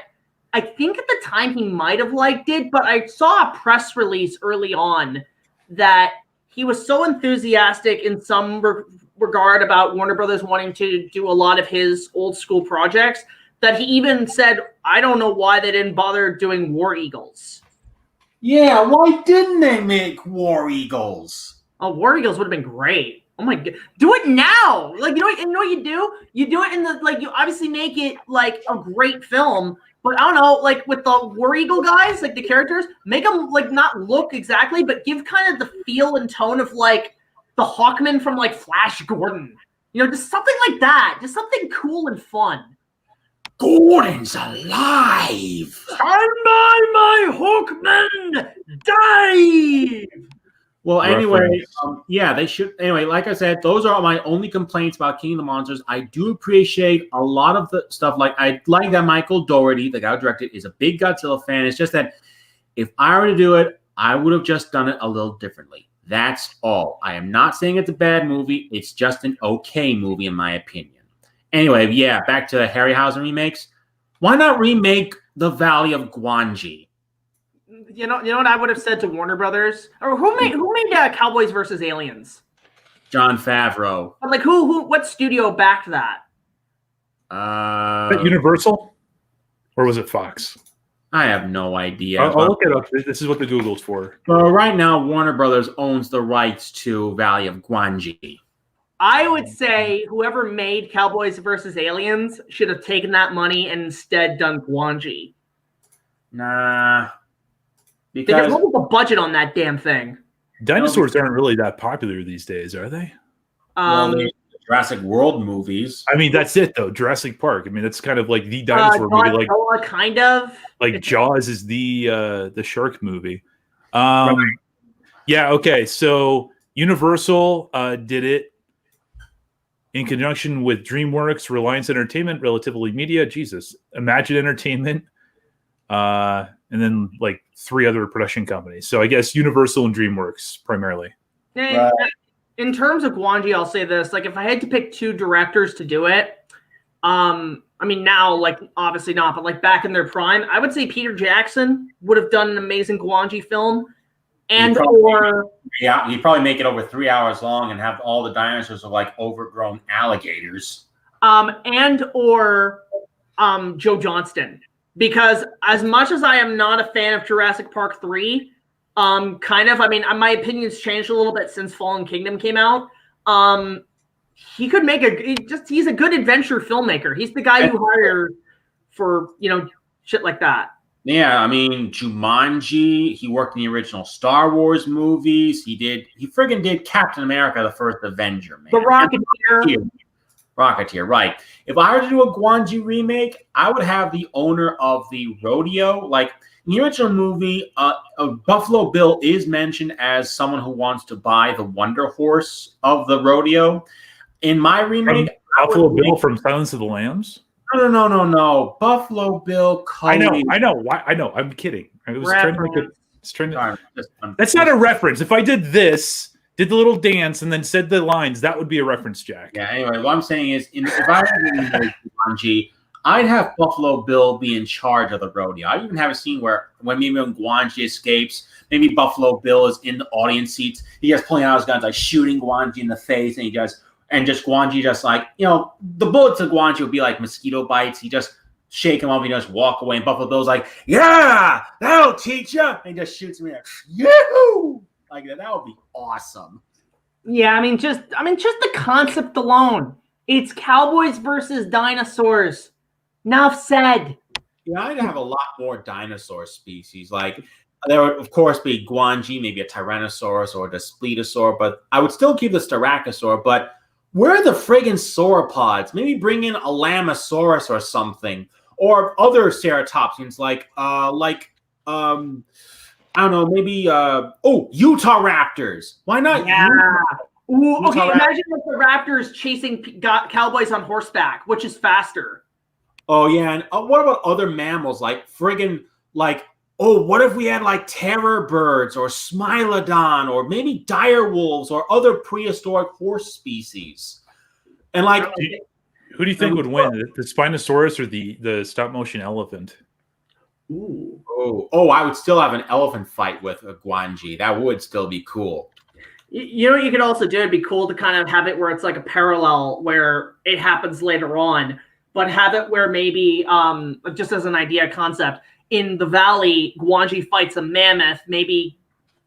I think at the time he might have liked it. But I saw a press release early on that he was so enthusiastic in some regard about Warner Brothers wanting to do a lot of his old school projects that he even said, I don't know why they didn't bother doing War Eagles.
Yeah, why didn't they make War Eagles?
Oh, War Eagles would have been great. Oh my god, do it now! Like, you know what you do? You do it in the, like, you obviously make it like a great film, but I don't know, like with the War Eagle guys, like the characters, make them like not look exactly, but give kind of the feel and tone of like the Hawkman from like Flash Gordon. You know, just something like that. Just something cool and fun.
Gordon's alive!
Stand by, my Hawkman! Dive!
Well, anyway,
Reference.
yeah, they should. Anyway, like I said, those are my only complaints about King of the Monsters. I do appreciate a lot of the stuff. Like, I like that Michael Dougherty, the guy who directed, is a big Godzilla fan. It's just that if I were to do it, I would have just done it a little differently. That's all. I am not saying it's a bad movie. It's just an okay movie, in my opinion. Anyway, yeah, back to Harryhausen remakes. Why not remake The Valley of Gwangi?
You know what I would have said to Warner Brothers, or who made Cowboys versus Aliens?
Jon Favreau.
But like, what studio backed that?
Universal, or was it Fox?
I have no idea.
I'll look it up. This is what the Google's for.
Well, right now, Warner Brothers owns the rights to Valley of Gwangi.
I would say whoever made Cowboys versus Aliens should have taken that money and instead done Gwangi.
Nah.
Because what was the budget on that damn thing?
Dinosaurs aren't really that popular these days, are they?
Well, there's Jurassic World movies.
I mean, that's it though. Jurassic Park. I mean, that's kind of like the dinosaur movie.
Like kind of.
Like Jaws is the shark movie. Yeah. Okay. So Universal did it in conjunction with DreamWorks, Reliance Entertainment, Relatively Media, Imagine Entertainment, and then like 3 other production companies. So I guess Universal and DreamWorks primarily.
Right. In terms of Gwangi, I'll say this: like, if I had to pick 2 directors to do it, I mean, now, like, obviously not, but like back in their prime, I would say Peter Jackson would have done an amazing Gwangi film, and
he'd probably make it over 3 hours long and have all the dinosaurs are like overgrown alligators,
or Joe Johnston. Because as much as I am not a fan of Jurassic Park 3, kind of, I mean, my opinion's changed a little bit since Fallen Kingdom came out. He could make he's a good adventure filmmaker. He's the guy you hire for, shit like that.
Yeah, I mean, Jumanji, he worked in the original Star Wars movies. He friggin' did Captain America, the first Avenger, man.
The
Rocketeer, right. If I were to do a Gwangi remake, I would have the owner of the rodeo. Like, in the original movie, Buffalo Bill is mentioned as someone who wants to buy the Wonder Horse of the rodeo. In my remake...
Buffalo Bill from Silence of the Lambs?
No. Buffalo Bill Cody.
I know. I'm kidding. I was trying to That's not a reference. If I did this... did the little dance and then said the lines, that would be a reference, Jack.
Yeah, anyway, what I'm saying is, if I had Gwangi, I'd have Buffalo Bill be in charge of the rodeo. I even have a scene where when Gwangi escapes, maybe Buffalo Bill is in the audience seats. He just pulling out his guns, like shooting Gwangi in the face, and Gwangi just like, the bullets of Gwangi would be like mosquito bites. He just shake him up, he just walk away, and Buffalo Bill's like, yeah, that'll teach you. And he just shoots me like, yoo-hoo! Like that would be awesome.
Yeah, I mean, just the concept alone. It's cowboys versus dinosaurs. Enough said.
Yeah, I'd have a lot more dinosaur species. Like, there would, of course, be Gwangi, maybe a Tyrannosaurus or a Daspletosaur, but I would still keep the Styracosaur. But where are the friggin' sauropods? Maybe bring in a Lamosaurus or something, or other ceratopsians like I don't know, maybe Utah Raptors. Why not?
Yeah. Ooh, okay, imagine like the Raptors chasing cowboys on horseback, which is faster.
Oh yeah, and what about other mammals like friggin' like what if we had like terror birds or Smilodon or maybe dire wolves or other prehistoric horse species? And like,
who do you think would win, the Spinosaurus or the stop motion elephant?
Ooh. Oh, I would still have an elephant fight with a Gwangi. That would still be cool.
You know what you could also do? It'd be cool to kind of have it where it's like a parallel where it happens later on, but have it where maybe, just as an idea concept, in the valley, Gwanji fights a mammoth, maybe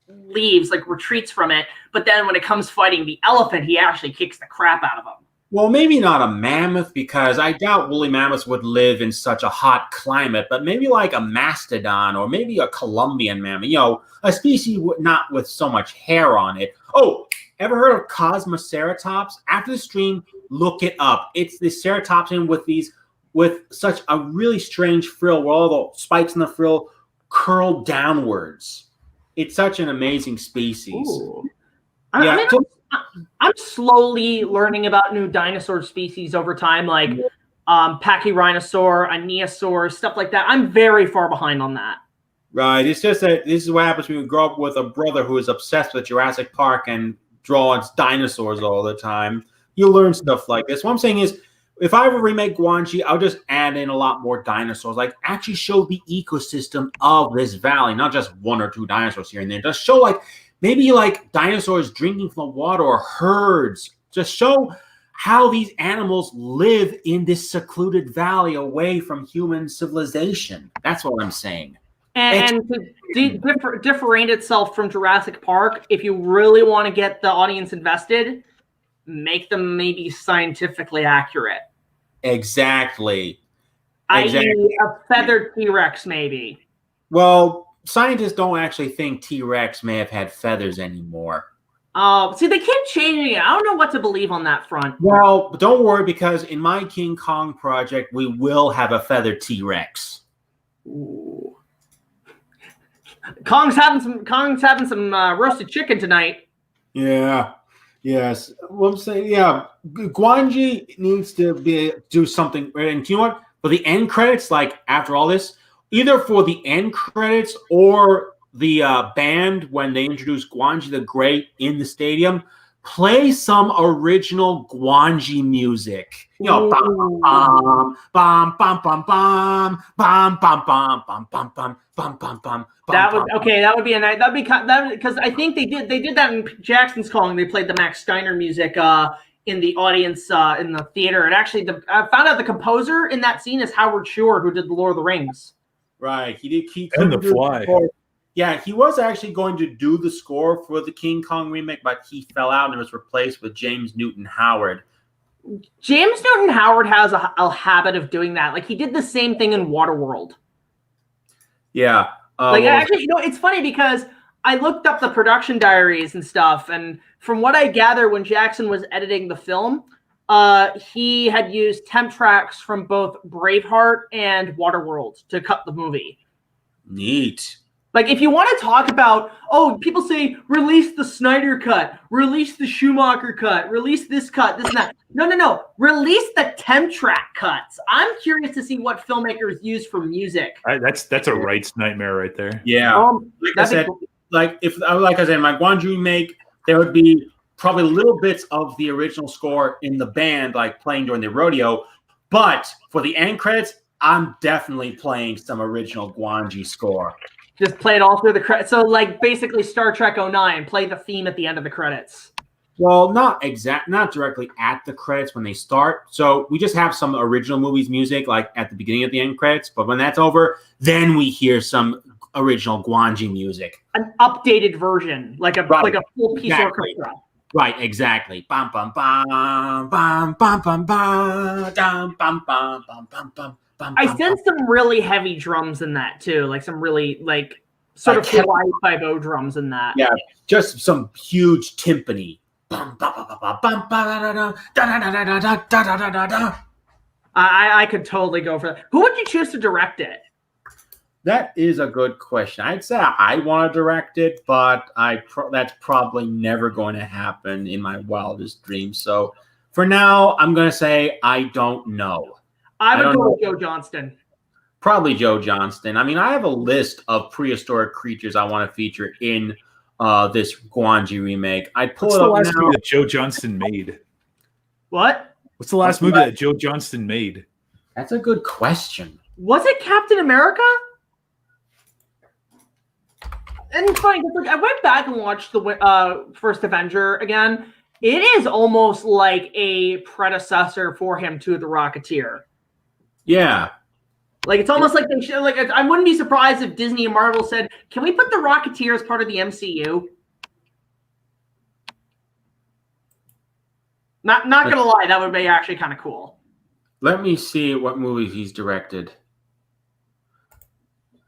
leaves, like retreats from it, but then when it comes fighting the elephant, he actually kicks the crap out of him.
Well, maybe not a mammoth, because I doubt woolly mammoths would live in such a hot climate, but maybe like a mastodon or maybe a Colombian mammoth, you know, a species not with so much hair on it. Oh, ever heard of Cosmoceratops? After the stream, look it up. It's the ceratopsian with such a really strange frill where all the spikes in the frill curl downwards. It's such an amazing species.
Ooh.
Yeah.
I'm slowly learning about new dinosaur species over time, like Pachyrhinosaur, Aneosaur, stuff like that. I'm very far behind on that.
Right. It's just that this is what happens when you grow up with a brother who is obsessed with Jurassic Park and draws dinosaurs all the time. You learn stuff like this. What I'm saying is, if I ever remake Gwanji, I'll just add in a lot more dinosaurs. Like, actually show the ecosystem of this valley, not just one or two dinosaurs here and there. Just show, like, maybe like dinosaurs drinking from the water or herds. Just show how these animals live in this secluded valley away from human civilization. That's what I'm saying.
And to differentiate itself from Jurassic Park, if you really want to get the audience invested, make them maybe scientifically accurate.
Exactly.
I.e. a feathered T-Rex, maybe.
Well, scientists don't actually think T-Rex may have had feathers anymore.
See, they keep changing it. I don't know what to believe on that front.
Well, don't worry, because in my King Kong project, we will have a feathered T-Rex.
Ooh. Kong's having some roasted chicken tonight.
Yeah. Yes. Well, I'm saying, yeah, Gwanji needs to do something. And you know what? For the end credits, like after all this, either for the end credits or the band when they introduce Gwanji the Great in the stadium, play some original Gwanji music. You know, bum bum bum bum bum bum bum bum bum bum bum bum bum bum.
That would be a nice. That'd be because I think they did that in Jackson's Calling. They played the Max Steiner music in the audience in the theater. And actually, I found out the composer in that scene is Howard Shore, who did the Lord of the Rings.
Right, he did.
And The Fly.
Yeah, he was actually going to do the score for the King Kong remake, but he fell out and was replaced with James Newton Howard.
James Newton Howard has a habit of doing that. Like, he did the same thing in Waterworld.
Yeah.
Actually, you know, it's funny because I looked up the production diaries and stuff, and from what I gather, when Jackson was editing the film, he had used temp tracks from both Braveheart and Waterworld to cut the movie.
Neat.
Like, if you want to talk about, people say, release the Snyder cut, release the Schumacher cut, release this cut, this and that. No. Release the temp track cuts. I'm curious to see what filmmakers use for music.
That's a rights nightmare right there.
Yeah. Like I said, like I said, in my Gwanji remake, there would be probably little bits of the original score in the band, like playing during the rodeo. But for the end credits, I'm definitely playing some original Gwanji score.
Just play it all through the credits. So, like, basically Star Trek 09, play the theme at the end of the credits.
Well, not directly at the credits when they start. So we just have some original movies music, like at the beginning of the end credits. But when that's over, then we hear some original Gwanji music.
An updated version, like a full piece orchestra.
Right, exactly. Bum bum bum bum bum bum bum bum bum bum bum bum.
I sense some really heavy drums in that too, like some really sort of Hawaii 5/0 drums in that.
Yeah, just some huge timpani.
I could totally go for that. Who would you choose to direct it?
That is a good question. I'd say I want to direct it, but that's probably never going to happen in my wildest dreams. So for now, I'm going to say I don't know.
I would go with Joe Johnston.
Probably Joe Johnston. I mean, I have a list of prehistoric creatures I want to feature in this Gwanji remake.
What's the last movie that Joe Johnston made?
What?
What's the last movie that Joe Johnston made?
That's a good question.
Was it Captain America? And it's funny because I went back and watched the first Avenger again. It is almost like a predecessor for him to the Rocketeer.
Yeah.
Like it's almost like they should. Like I wouldn't be surprised if Disney and Marvel said, "Can we put the Rocketeer as part of the MCU?" Not gonna lie, that would be actually kind of cool.
Let me see what movies he's directed.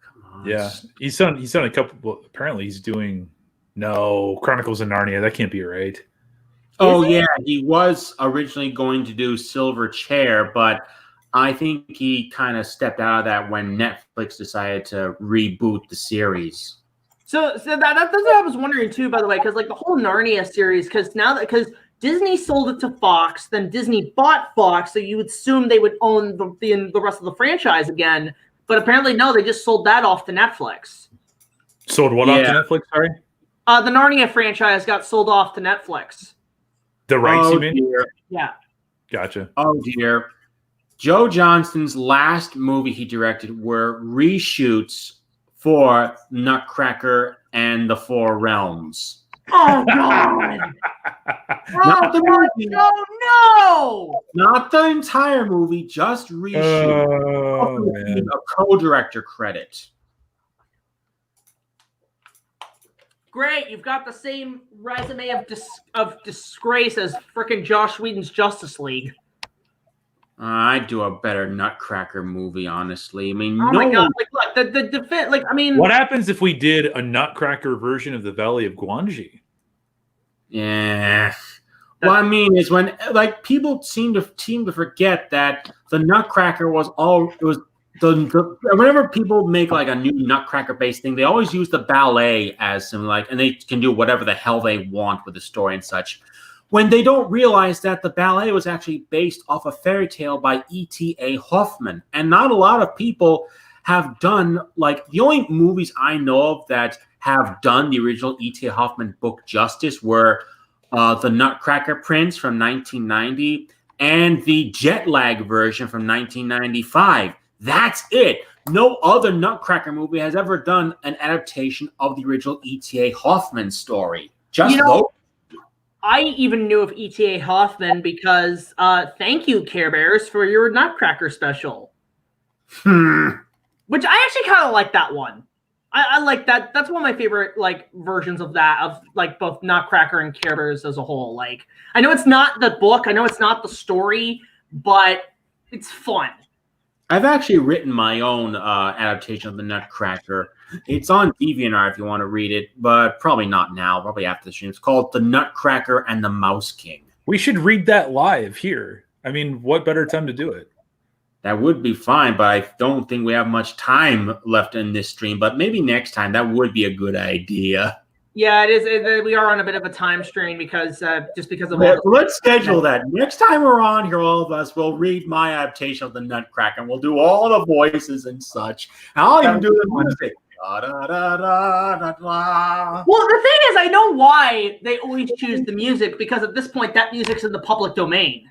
Come on.
Yeah, he's done a couple. Well, apparently, he's doing Chronicles of Narnia. That can't be right.
Oh yeah, he was originally going to do Silver Chair, but I think he kind of stepped out of that when Netflix decided to reboot the series.
So that's what I was wondering too, by the way, because like the whole Narnia series, because Disney sold it to Fox, then Disney bought Fox, so you would assume they would own the rest of the franchise again. But apparently, no, they just sold that off to Netflix.
Sold what off to Netflix? Sorry,
the Narnia franchise got sold off to Netflix.
The rights, you mean?
Dear.
Yeah.
Gotcha.
Oh dear. Joe Johnston's last movie he directed were reshoots for Nutcracker and the Four Realms.
Oh God!
Not the movie.
No!
Not the entire movie, just reshoot.
Oh, man.
A co-director credit.
Great, you've got the same resume of disgrace as frickin' Joss Whedon's Justice League.
I'd do a better Nutcracker movie, honestly. I mean,
oh my God! Like, look, the defense. Like, I mean,
what happens if we did a Nutcracker version of the Valley of Guanji?
Yeah. What I mean is when like people seem to forget that the Nutcracker was whenever people make like a new Nutcracker based thing, they always use the ballet as some and they can do whatever the hell they want with the story and such. When they don't realize that the ballet was actually based off a fairy tale by E.T.A. Hoffman. And not a lot of people have done, like, the only movies I know of that have done the original E.T.A. Hoffman book justice were The Nutcracker Prince from 1990 and the Jet Lag version from 1995. That's it. No other Nutcracker movie has ever done an adaptation of the original E.T.A. Hoffman story. Just those.
I even knew of E.T.A. Hoffman because thank you, Care Bears, for your Nutcracker special. Which I actually kind of like that one. I like that. That's one of my favorite like versions of that, of like both Nutcracker and Care Bears as a whole. Like, I know it's not the book, I know it's not the story, but it's fun.
I've actually written my own adaptation of the Nutcracker. It's on DeviantArt if you want to read it, but probably not now, probably after the stream. It's called The Nutcracker and the Mouse King.
We should read that live here. I mean, what better time to do it?
That would be fine, but I don't think we have much time left in this stream. But maybe next time, that would be a good idea.
Yeah, it is. We are on a bit of a time strain because just because of
let's schedule that. Next time we're on here, all of us will read my adaptation of the Nutcracker, and we'll do all the voices and such. And I'll even do the music. Well,
the thing is, I know why they always choose the music, because at this point, that music's in the public domain.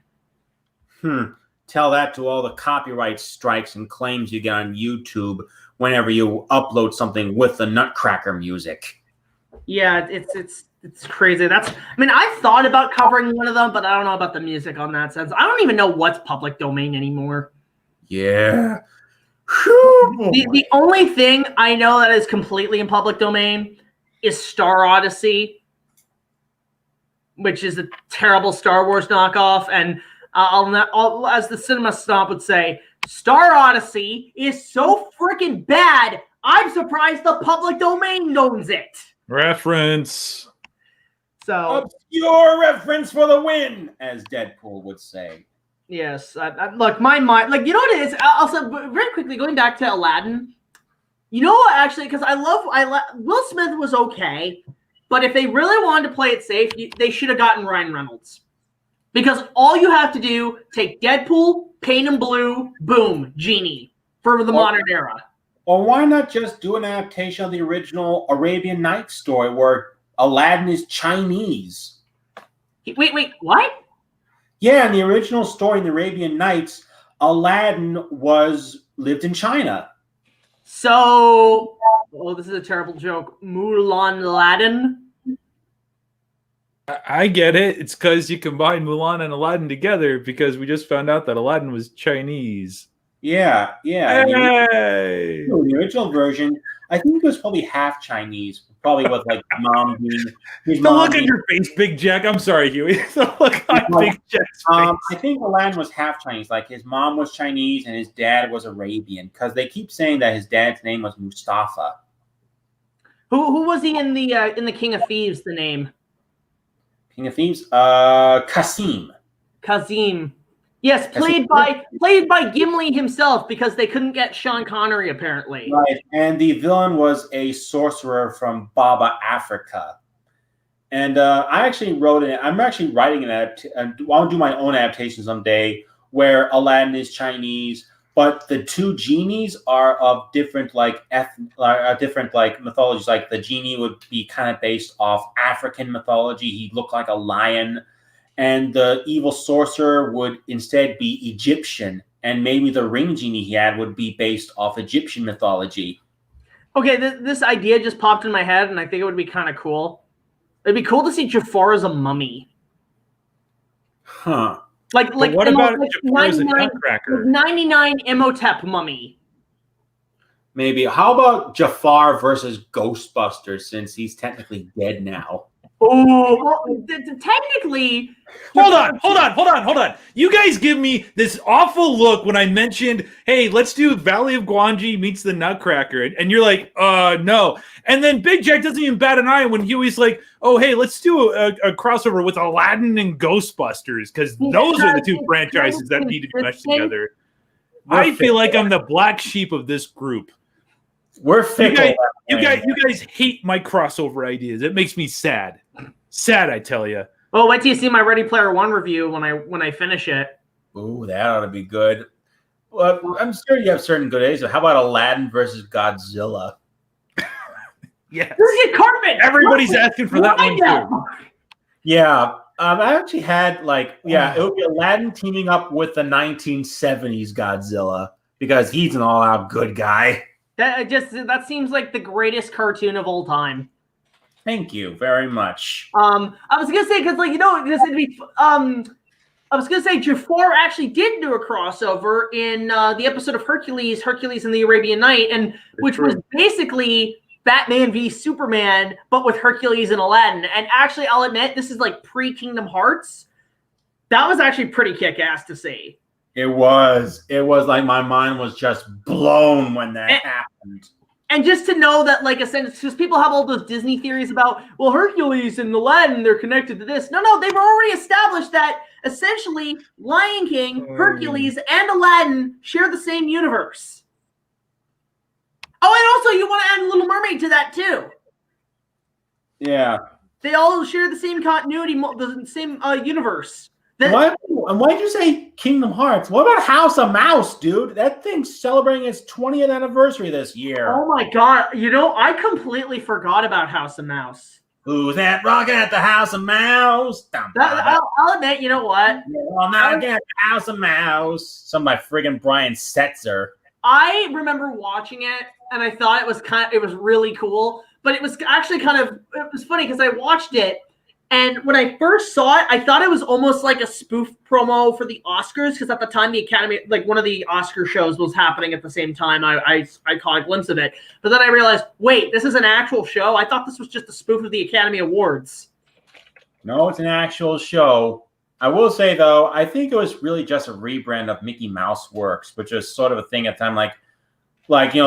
Tell that to all the copyright strikes and claims you get on YouTube whenever you upload something with the Nutcracker music.
Yeah, it's crazy. I mean, I thought about covering one of them, but I don't know about the music on that sense. I don't even know what's public domain anymore.
Yeah.
The only thing I know that is completely in public domain is Star Odyssey, which is a terrible Star Wars knockoff. And I'll, as the cinema snob would say, Star Odyssey is so freaking bad, I'm surprised the public domain owns it.
Reference.
So
obscure reference for the win, as Deadpool would say.
Yes, look, my mind, like, you know what it is? Also, very quickly, going back to Aladdin, you know what, actually, because Will Smith was okay, but if they really wanted to play it safe, they should have gotten Ryan Reynolds. Because all you have to do, take Deadpool, paint him blue, boom, genie, for the modern era.
Or why not just do an adaptation of the original Arabian Nights story where Aladdin is Chinese?
Wait, what?
Yeah, in the original story in the Arabian Nights, Aladdin lived in China.
So Oh, this is a terrible joke. Mulan Aladdin.
I get it. It's because you combine Mulan and Aladdin together because we just found out that Aladdin was Chinese.
Yeah.
Hey!
The original version, I think it was probably half Chinese. Probably with like mom being his
The
mom
look on
being,
your face, Big Jack. I'm sorry, Huey. The look on Big Jack's face.
I think Aladdin was half Chinese. Like his mom was Chinese and his dad was Arabian. Because they keep saying that his dad's name was Mustafa.
Who was he in the King of Thieves? The name
King of Thieves, Kasim.
Kazim. Yes, played by Gimli himself because they couldn't get Sean Connery apparently.
Right, and the villain was a sorcerer from Baba, Africa. And I actually wrote it. I'm actually writing an I'll do my own adaptation someday where Aladdin is Chinese, but the two genies are of different different mythologies. Like the genie would be kind of based off African mythology. He'd look like a lion. And the evil sorcerer would instead be Egyptian. And maybe the ring genie he had would be based off Egyptian mythology.
Okay, this idea just popped in my head, and I think it would be kind of cool. It'd be cool to see Jafar as a mummy.
Huh.
Like
what about Jafar as a nutcracker?
99 Imhotep mummy.
Maybe. How about Jafar versus Ghostbusters, since he's technically dead now?
Oh, well, technically.
Hold on. You guys give me this awful look when I mentioned, hey, let's do Valley of Gwangi meets the Nutcracker. And you're like, no. And then Big Jack doesn't even bat an eye when Huey's like, oh, hey, let's do a crossover with Aladdin and Ghostbusters, because those are the two franchises that need to be meshed together. I feel like I'm the black sheep of this group.
We're fickle.
You guys hate my crossover ideas. It makes me sad. Sad, I tell you.
Well, wait till you see my Ready Player One review when I finish it.
Ooh, that ought to be good. Well, I'm sure you have certain good ideas. How about Aladdin versus Godzilla?
Yeah.
This is carpet.
Everybody's asking for that one too.
Yeah. I actually had it would be Aladdin teaming up with the 1970s Godzilla because he's an all-out good guy.
That seems like the greatest cartoon of all time.
Thank you very much.
I was gonna say because I was gonna say Jafar actually did do a crossover in the episode of Hercules and the Arabian Night, which was basically Batman v Superman, but with Hercules and Aladdin. And actually, I'll admit this is like pre-Kingdom Hearts. That was actually pretty kick-ass to see.
It was like my mind was just blown when that happened.
And just to know that, like, because people have all those Disney theories about, well, Hercules and Aladdin, they're connected to this. No, they've already established that essentially Lion King, Hercules, and Aladdin share the same universe. Oh, and also you want to add Little Mermaid to that too.
Yeah.
They all share the same continuity, the same universe.
Why did you say Kingdom Hearts? What about House of Mouse, dude? That thing's celebrating its 20th anniversary this year.
Oh my god. I completely forgot about House of Mouse.
Who's that rocking at the House of Mouse?
I'll admit, you know what?
I'm not against the House of Mouse. Some by friggin' Brian Setzer.
I remember watching it, and I thought it was really cool, but it was actually it was funny because I watched it, and when I first saw it, I thought it was almost like a spoof promo for the Oscars, because at the time the Academy, like one of the Oscar shows was happening at the same time. I caught a glimpse of it, but then I realized, wait, this is an actual show? I thought this was just a spoof of the Academy Awards. No,
it's an actual show. I will say, though, I think it was really just a rebrand of Mickey Mouse Works, which was sort of a thing at the time,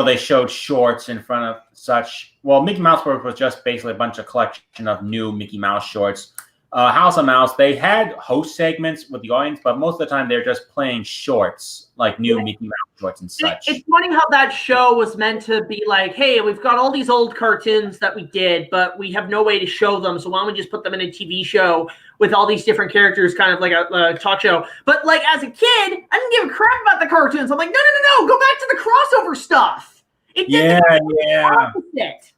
they showed shorts in front of such. Well, Mickey Mouse Works was just basically a bunch of collection of new Mickey Mouse shorts. House of Mouse, they had host segments with the audience, but most of the time they're just playing shorts, like new Mickey Mouse shorts and such.
It's funny how that show was meant to be like, hey, we've got all these old cartoons that we did, but we have no way to show them, so why don't we just put them in a TV show with all these different characters, kind of like a talk show. But like as a kid, I didn't give a crap about the cartoons. I'm like, no, go back to the crossover stuff. It did the opposite.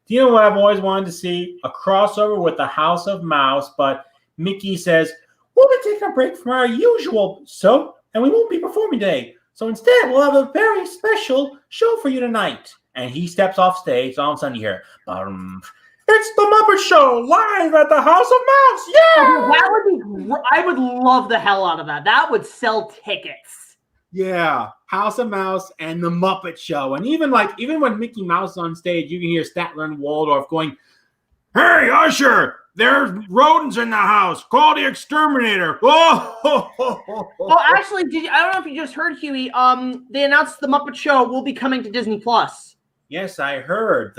Do you know what I've always wanted to see? A crossover with the House of Mouse, but Mickey says, we'll be taking a break from our usual show, and we won't be performing today. So instead, we'll have a very special show for you tonight. and he steps off stage. All of a sudden, you hear, "It's the Muppet Show live at the House of Mouse!" Yeah,
That would be. I would love the hell out of that. That would sell tickets.
yeah, House of Mouse and the Muppet Show, and even when Mickey Mouse is on stage, you can hear Statler and Waldorf going, "Hey, Usher! There's rodents in the house. Call the exterminator." Oh,
Well, actually, I don't know if you just heard, Huey. They announced the Muppet Show will be coming to Disney Plus.
yes, I heard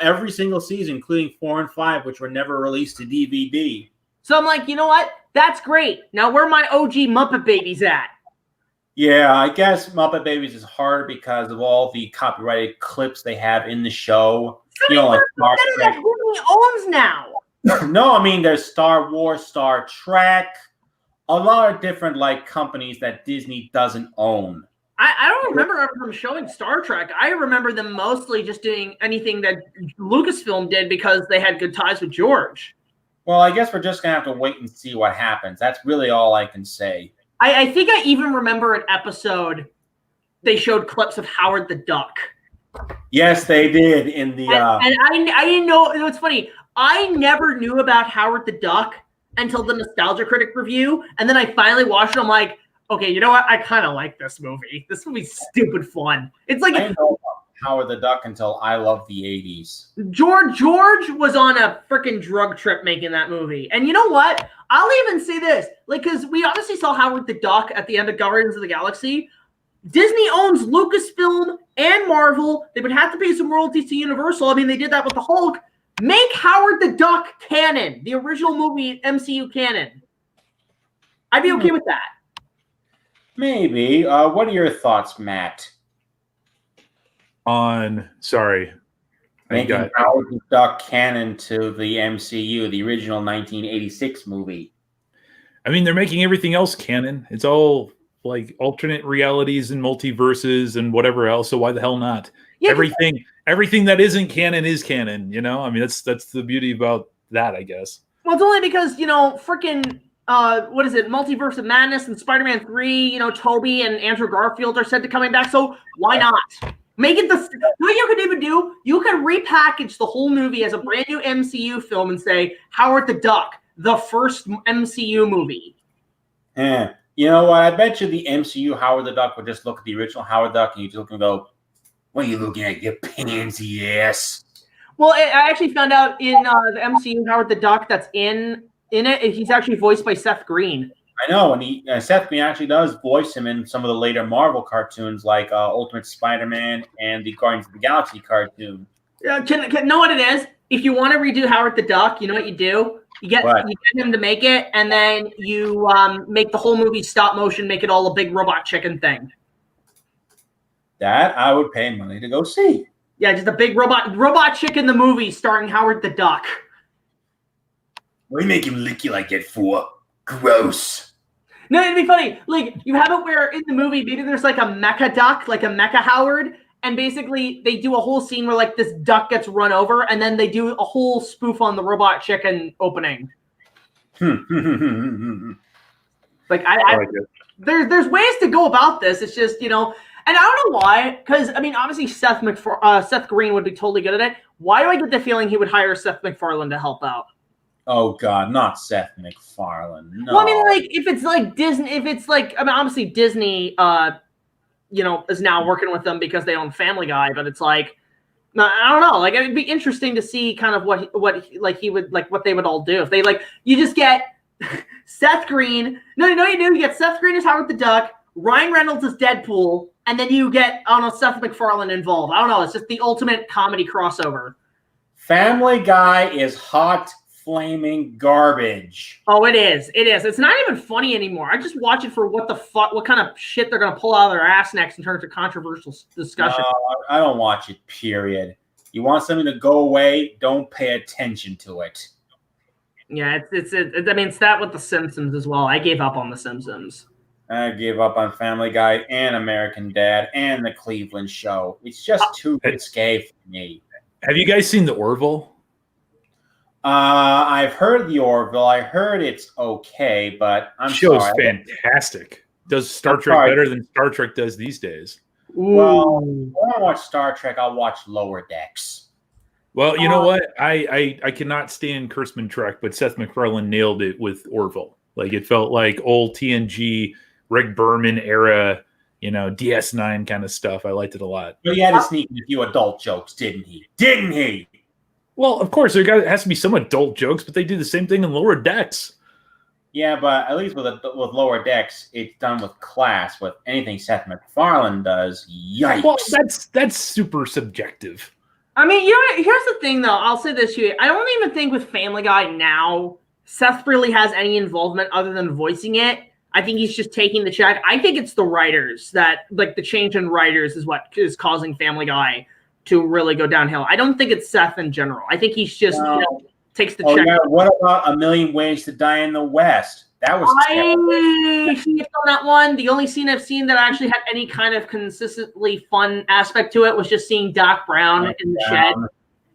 every single season, including 4 and 5, which were never released to DVD.
So I'm like, you know what? That's great. Now, where are my OG Muppet Babies at?
Yeah, I guess Muppet Babies is hard because of all the copyrighted clips they have in the show. Like Star Trek.
Who he owns now?
No, I mean there's Star Wars, Star Trek, a lot of different companies that Disney doesn't own.
I don't remember ever them showing Star Trek. I remember them mostly just doing anything that Lucasfilm did because they had good ties with George.
Well, I guess we're just gonna have to wait and see what happens. That's really all I can say.
I think I even remember an episode they showed clips of Howard the Duck.
Yes, they did in the.
And I didn't know. It was funny. I never knew about Howard the Duck until the Nostalgia Critic review, and then I finally watched it. I'm like, okay, you know what? I kind of like this movie. This movie's stupid fun. It's like
I didn't know about Howard the Duck until I love the 80s.
George was on a freaking drug trip making that movie. And you know what? I'll even say this, because we obviously saw Howard the Duck at the end of Guardians of the Galaxy. Disney owns Lucasfilm and Marvel. They would have to pay some royalties to Universal. I mean, they did that with the Hulk. Make Howard the Duck canon, the original movie MCU canon. I'd be okay with that.
Maybe. What are your thoughts, Matt?
Sorry.
Making Howard the Duck canon to the MCU, the original 1986 movie.
I mean, they're making everything else canon. It's all alternate realities and multiverses and whatever else. So why the hell not? Yeah, everything that isn't canon is canon. I mean, that's the beauty about that, I guess.
Well, it's only because freaking what is it? Multiverse of Madness and Spider-Man 3. Tobey and Andrew Garfield are said to coming back. So why not? Make it what you could even do, you could repackage the whole movie as a brand new MCU film and say, Howard the Duck, the first MCU movie.
Yeah. You know what? I bet you the MCU Howard the Duck would just look at the original Howard the Duck and you just look and go, "What are you looking at, you pansy ass?"
Well, I actually found out in the MCU Howard the Duck that's in it, he's actually voiced by Seth Green.
I know, and Seth Green actually does voice him in some of the later Marvel cartoons, like Ultimate Spider-Man and the Guardians of the Galaxy cartoon.
Can know what it is? If you want to redo Howard the Duck, you know what you do? You get him to make it, and then you make the whole movie stop motion, make it all a big robot chicken thing.
That I would pay money to go see.
Yeah, just a big robot chicken the movie starring Howard the Duck.
What do you make him lick you like that for? Gross.
No, it'd be funny. You have it where in the movie, maybe there's a mecha duck, like a mecha Howard, and basically they do a whole scene where this duck gets run over, and then they do a whole spoof on the robot chicken opening. There's ways to go about this. It's just, and I don't know why, because I mean, obviously Seth Green would be totally good at it. Why do I get the feeling he would hire Seth MacFarlane to help out?
Oh God, not Seth MacFarlane. No.
Well, I mean, if it's Disney, obviously Disney, is now working with them because they own Family Guy, but it's I don't know. It'd be interesting to see kind of what they would all do if they you just get Seth Green. No, you do. You get Seth Green as Howard the Duck, Ryan Reynolds as Deadpool, and then you get Seth MacFarlane involved. I don't know. It's just the ultimate comedy crossover.
Family Guy is hot flaming garbage.
Oh, it is. It is. It's not even funny anymore. I just watch it for what kind of shit they're going to pull out of their ass next in terms of controversial discussion.
No, I don't watch it, period. You want something to go away, don't pay attention to it.
Yeah, it's that with The Simpsons as well. I gave up on The Simpsons.
I gave up on Family Guy and American Dad and The Cleveland Show. It's just too risque for me.
Have you guys seen The Orville?
I've heard the Orville. I heard it's okay, but I'm
show's fantastic. Does Star Trek better than Star Trek does these days?
Well, when I watch Star Trek, I'll watch Lower Decks.
Well, you know what? I cannot stand Kurtzman Trek, but Seth MacFarlane nailed it with Orville. Like, it felt like old TNG, Rick Berman era, DS9 kind of stuff. I liked it a lot.
But he had to sneak in a few adult jokes, didn't he? Didn't he?
Well, of course, has to be some adult jokes, but they do the same thing in Lower Decks.
Yeah, but at least with Lower Decks, it's done with class. With anything Seth MacFarlane does, yikes.
Well, that's super subjective.
I mean, here's the thing, though. I'll say this to you. I don't even think with Family Guy now, Seth really has any involvement other than voicing it. I think he's just taking the check. I think it's the writers that, like, the change in writers is what is causing Family Guy to really go downhill. I don't think it's Seth in general. I think he's just takes the check.
Yeah. What about A Million Ways to Die in the West? That was
I see on that one. The only scene I've seen that actually had any kind of consistently fun aspect to it was just seeing Doc Brown in the shed.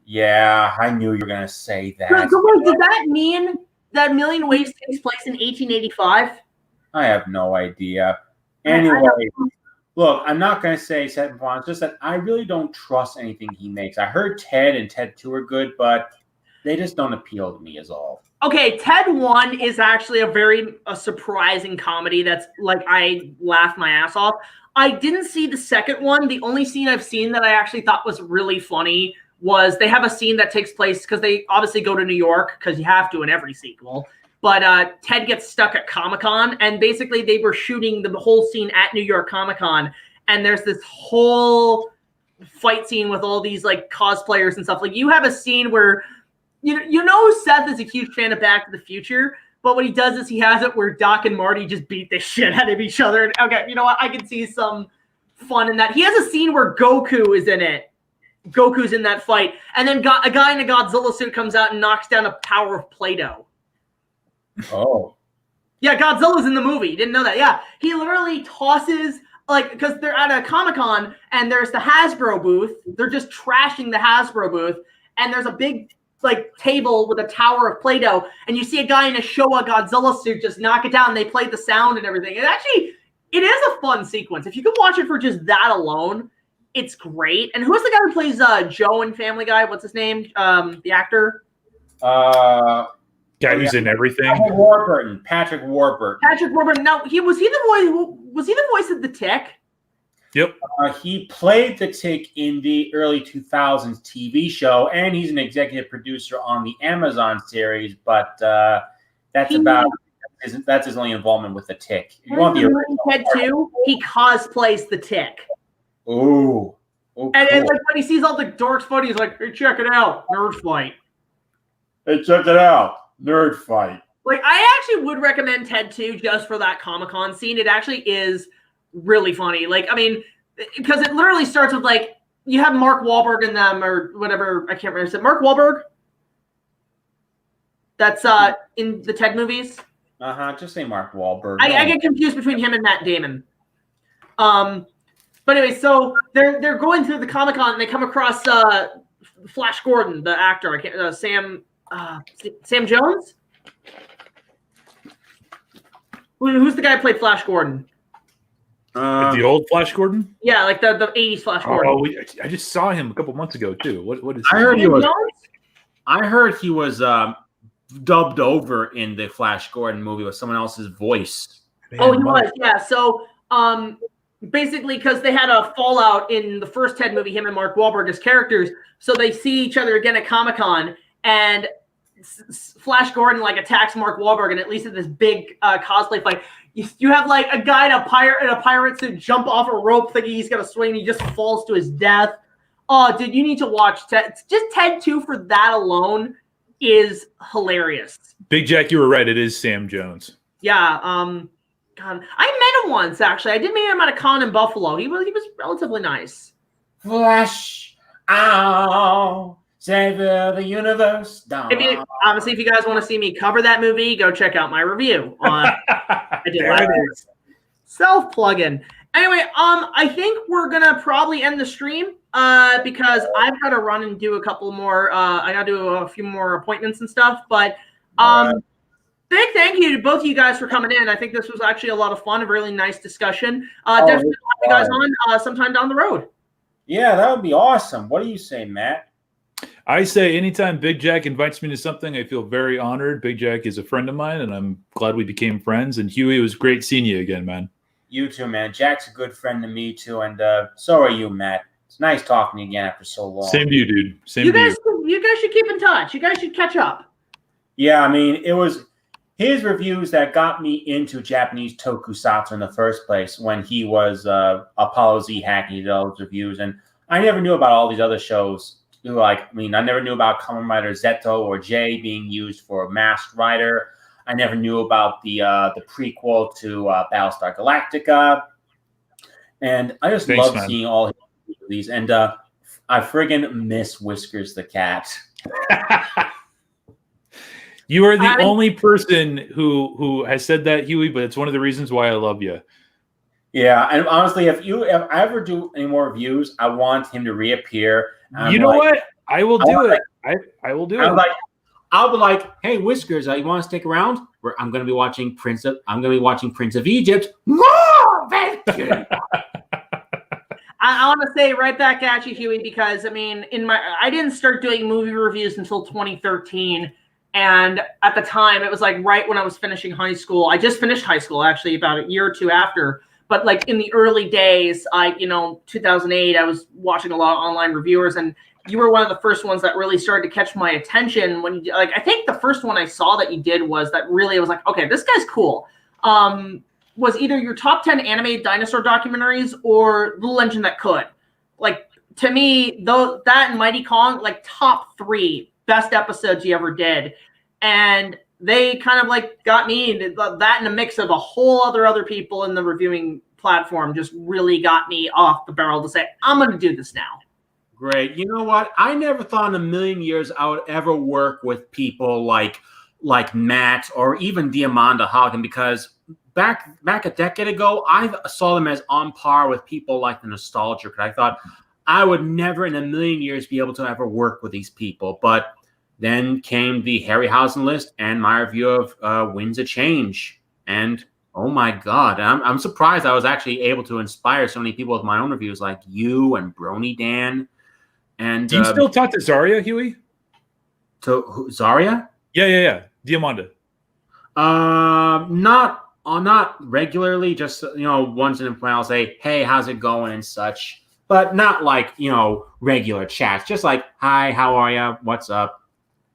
Yeah, I knew you were gonna say that.
So wait, does that mean that A Million Ways takes place in 1885?
I have no idea. Anyway, look, I'm not gonna say Seth MacFarlane. It's just that I really don't trust anything he makes. I heard Ted and Ted 2 are good, but they just don't appeal to me as all.
Okay, Ted 1 is actually a surprising comedy that's like I laughed my ass off. I didn't see the second one. The only scene I've seen that I actually thought was really funny was they have a scene that takes place because they obviously go to New York because you have to in every sequel. But Ted gets stuck at Comic-Con, and basically they were shooting the whole scene at New York Comic-Con, and there's this whole fight scene with all these like cosplayers and stuff. Like you have a scene where Seth is a huge fan of Back to the Future, but what he does is he has it where Doc and Marty just beat the shit out of each other. And okay, you know what? I can see some fun in that. He has a scene where Goku is in it. Goku's in that fight, and then a guy in a Godzilla suit comes out and knocks down a tower of Play-Doh.
Oh.
Yeah, Godzilla's in the movie. You didn't know that? Yeah. He literally tosses, like, because they're at a Comic-Con, and there's the Hasbro booth. They're just trashing the Hasbro booth, and there's a big, like, table with a tower of Play-Doh, and you see a guy in a Showa Godzilla suit just knock it down. They play the sound and everything. And actually, it is a fun sequence. If you could watch it for just that alone, it's great. And who's the guy who plays Joe in Family Guy? What's his name? The actor?
Guy who's in everything.
Patrick Warburton.
Patrick Warburton. Now, was he the voice of the Tick?
Yep.
He played the Tick in the early 2000s TV show, and he's an executive producer on the Amazon series. But that's his only involvement with the Tick. You want the original
Ted 2? He cosplays the Tick.
Ooh.
And like when he sees all the dorks fighting, he's like, "Hey, check it out, nerd fight."
Hey, check it out. Nerd fight.
Like, I actually would recommend Ted 2 just for that Comic-Con scene. It actually is really funny. Like, I mean, because it literally starts with, like, you have Mark Wahlberg in them or whatever. I can't remember. Is it Mark Wahlberg? That's in the Ted movies?
Just say Mark Wahlberg.
I get confused between him and Matt Damon. But anyway, so they're going through the Comic-Con and they come across Flash Gordon, the actor. I can't Sam Jones? Who's the guy who played Flash Gordon?
The old Flash Gordon?
Yeah, like the 80s Flash Gordon.
Oh, I just saw him a couple months ago too. What is?
I heard he was dubbed over in the Flash Gordon movie with someone else's voice.
He was. Yeah. So basically, because they had a fallout in the first Ted movie, him and Mark Wahlberg as characters, so they see each other again at Comic-Con, and Flash Gordon like attacks Mark Wahlberg, and at least at this big cosplay fight, you have like a guy in a pirate suit jump off a rope thinking he's gonna swing, and he just falls to his death. Oh, dude, you need to watch Ted. Just Ted 2 for that alone is hilarious.
Big Jack, you were right. It is Sam Jones.
Yeah. God, I met him once actually. I did meet him at a con in Buffalo. He was relatively nice.
Flash, ow, save the universe. Down.
If you guys want to see me cover that movie, go check out my review on. I did self-plug-in. Anyway, I think we're gonna probably end the stream because I've got to run and do a couple more. I got to do a few more appointments and stuff. But Big big thank you to both of you guys for coming in. I think this was actually a lot of fun, a really nice discussion. Definitely have you guys on sometime down the road.
Yeah, that would be awesome. What do you say, Matt?
I say anytime Big Jack invites me to something, I feel very honored. Big Jack is a friend of mine, and I'm glad we became friends. And Hewy, it was great seeing you again, man.
You too, man. Jack's a good friend to me, too, and so are you, Matt. It's nice talking to you again after so long.
Same to you, dude. Same
You
to
guys,
you.
you guys should keep in touch. You guys should catch up.
Yeah, I mean, it was his reviews that got me into Japanese tokusatsu in the first place when he was Apollo Z Hack. He did all those reviews, and I never knew about all these other shows. I never knew about Kamen Rider Zeto or J being used for Masked Rider. I never knew about the prequel to Battlestar Galactica, and I just love seeing all these. And I friggin' miss Whiskers the cat.
You are the only person who has said that, Hewy, but it's one of the reasons why I love you.
Yeah, and honestly, if I ever do any more reviews, I want him to reappear.
You know what? I will do it. I will do it.
I'll be like, hey, Whiskers, you want to stick around? I'm going to be watching Prince of Egypt. More adventure.
I want to say right back at you, Hewy, because I mean, I didn't start doing movie reviews until 2013. And at the time, it was like right when I was finishing high school. I just finished high school, actually, about a year or two after. But like in the early days, 2008, I was watching a lot of online reviewers, and you were one of the first ones that really started to catch my attention. When I think the first one I saw that you did was that really I was like, okay, this guy's cool. Was either your top 10 animated dinosaur documentaries or Little Engine That Could. Like to me, that and Mighty Kong, like top 3 best episodes you ever did. And they kind of like got me, that in a mix of a whole other people in the reviewing platform just really got me off the barrel to say, I'm going to do this now.
Great. You know what? I never thought in a million years I would ever work with people like Matt or even Diamanda Hagen, because back a decade ago, I saw them as on par with people like the Nostalgia. I thought I would never in a million years be able to ever work with these people. But then came the Harryhausen list and my review of Winds of Change. And oh my God, I'm surprised I was actually able to inspire so many people with my own reviews like you and Brony Dan. And
do you still talk to Zarya, Hewy?
To Zarya?
Yeah. Diamanda.
Not regularly, just once in a while I'll say, hey, how's it going and such. But not like, regular chats. Just like, hi, how are you? What's up?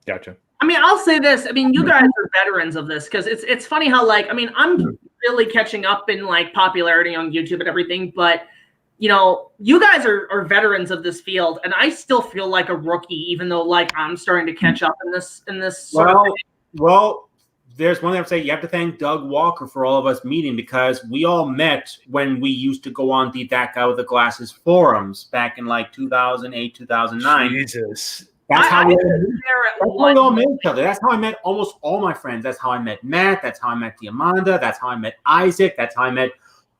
Gotcha.
I mean, I'll say this. I mean, you guys are veterans of this because it's funny how I'm really catching up in like popularity on YouTube and everything. But, you guys are veterans of this field. And I still feel like a rookie, even though like I'm starting to catch up in this.
Well, there's one thing I would say. You have to thank Doug Walker for all of us meeting, because we all met when we used to go on the That Guy with the Glasses forums back in like 2008, 2009.
Jesus.
That's how we all met each other. That's how I met almost all my friends. That's how I met Matt. That's how I met Diamanda. That's how I met Isaac. That's how I met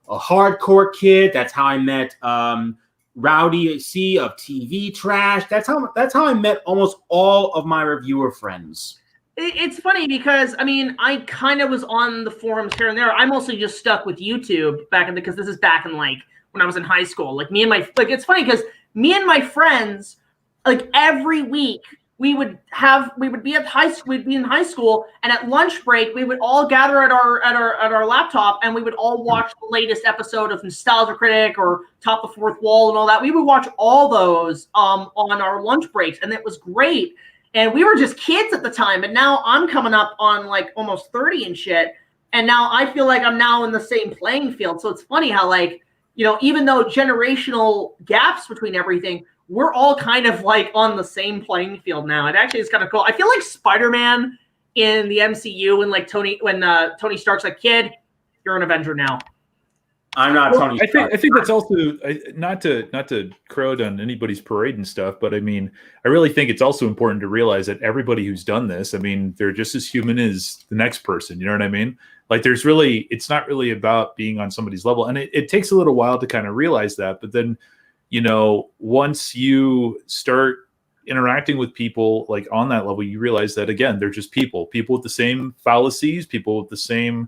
a hardcore kid. That's how I met Rowdy C of TV Trash. That's how I met almost all of my reviewer friends.
It's funny because, I mean, I kind of was on the forums here and there. I mostly just stuck with YouTube because this is back in like when I was in high school. Like it's funny because me and my friends, like every week we would be in high school, and at lunch break we would all gather at our laptop, and we would all watch the latest episode of Nostalgia Critic or Top the Fourth Wall and all that. We would watch all those on our lunch breaks, and it was great. And we were just kids at the time, and now I'm coming up on like almost 30 and shit. And now I feel like I'm now in the same playing field. So it's funny how even though generational gaps between everything, we're all kind of like on the same playing field now. It actually is kind of cool. I feel like Spider-Man in the MCU when Tony Stark's like, kid, you're an Avenger now.
I'm not Tony Stark.
I think that's also not to crowd on anybody's parade and stuff, but I mean, I really think it's also important to realize that everybody who's done this, I mean, they're just as human as the next person. You know what I mean? Like it's not really about being on somebody's level. And it takes a little while to kind of realize that. But then, once you start interacting with people like on that level, you realize that again, they're just people with the same fallacies, people with the same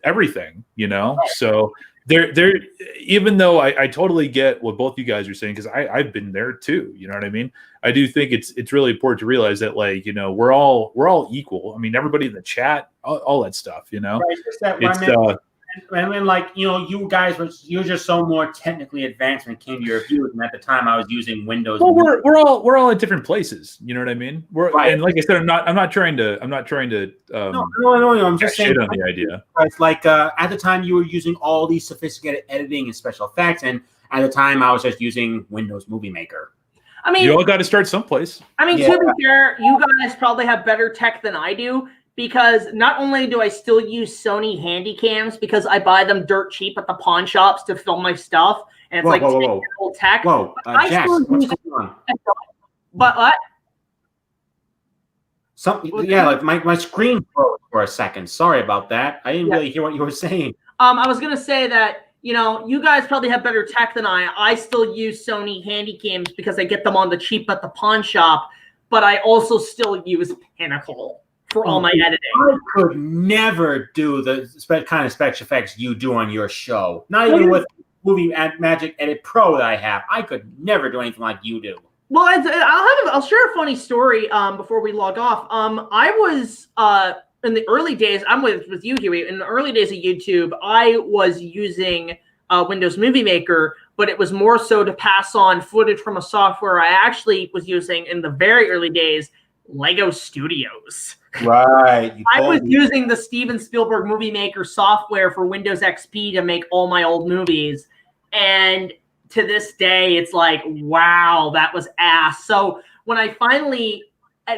everything, you know. So they're even though I totally get what both you guys are saying, because I've been there too, you know what I mean. I do think it's really important to realize that, like, you know, we're all equal. I mean, everybody in the chat, all that stuff, you know.
And then, like, you know, you guys you're just so more technically advanced when it came to your reviews, and at the time I was using Windows.
Well, we're all at different places. You know what I mean? And like I said, I'm not trying to. I'm just saying
shit
on the idea.
It's like at the time you were using all these sophisticated editing and special effects, and at the time I was just using Windows Movie Maker.
I mean,
you all got to start someplace.
I mean, to be fair, you guys probably have better tech than I do. Because not only do I still use Sony Handycams because I buy them dirt cheap at the pawn shops to film my stuff, and it's old tech.
Whoa, Jax, what's going on?
But what?
Like my screen froze for a second. Sorry about that. I didn't really hear what you were saying.
I was gonna say that, you know, you guys probably have better tech than I. I still use Sony Handycams because I get them on the cheap at the pawn shop, but I also still use Pinnacle for all my editing.
I could never do the kind of special effects you do on your show. Not even with Movie Magic Edit Pro that I have. I could never do anything like you do.
Well, I'll share a funny story before we log off. I was in the early days. I'm with you, Huey. In the early days of YouTube, I was using Windows Movie Maker, but it was more so to pass on footage from a software I actually was using in the very early days, Lego Studios.
Right.
I was using the Steven Spielberg Movie Maker software for Windows XP to make all my old movies. And to this day, it's like, wow, that was ass. So when I finally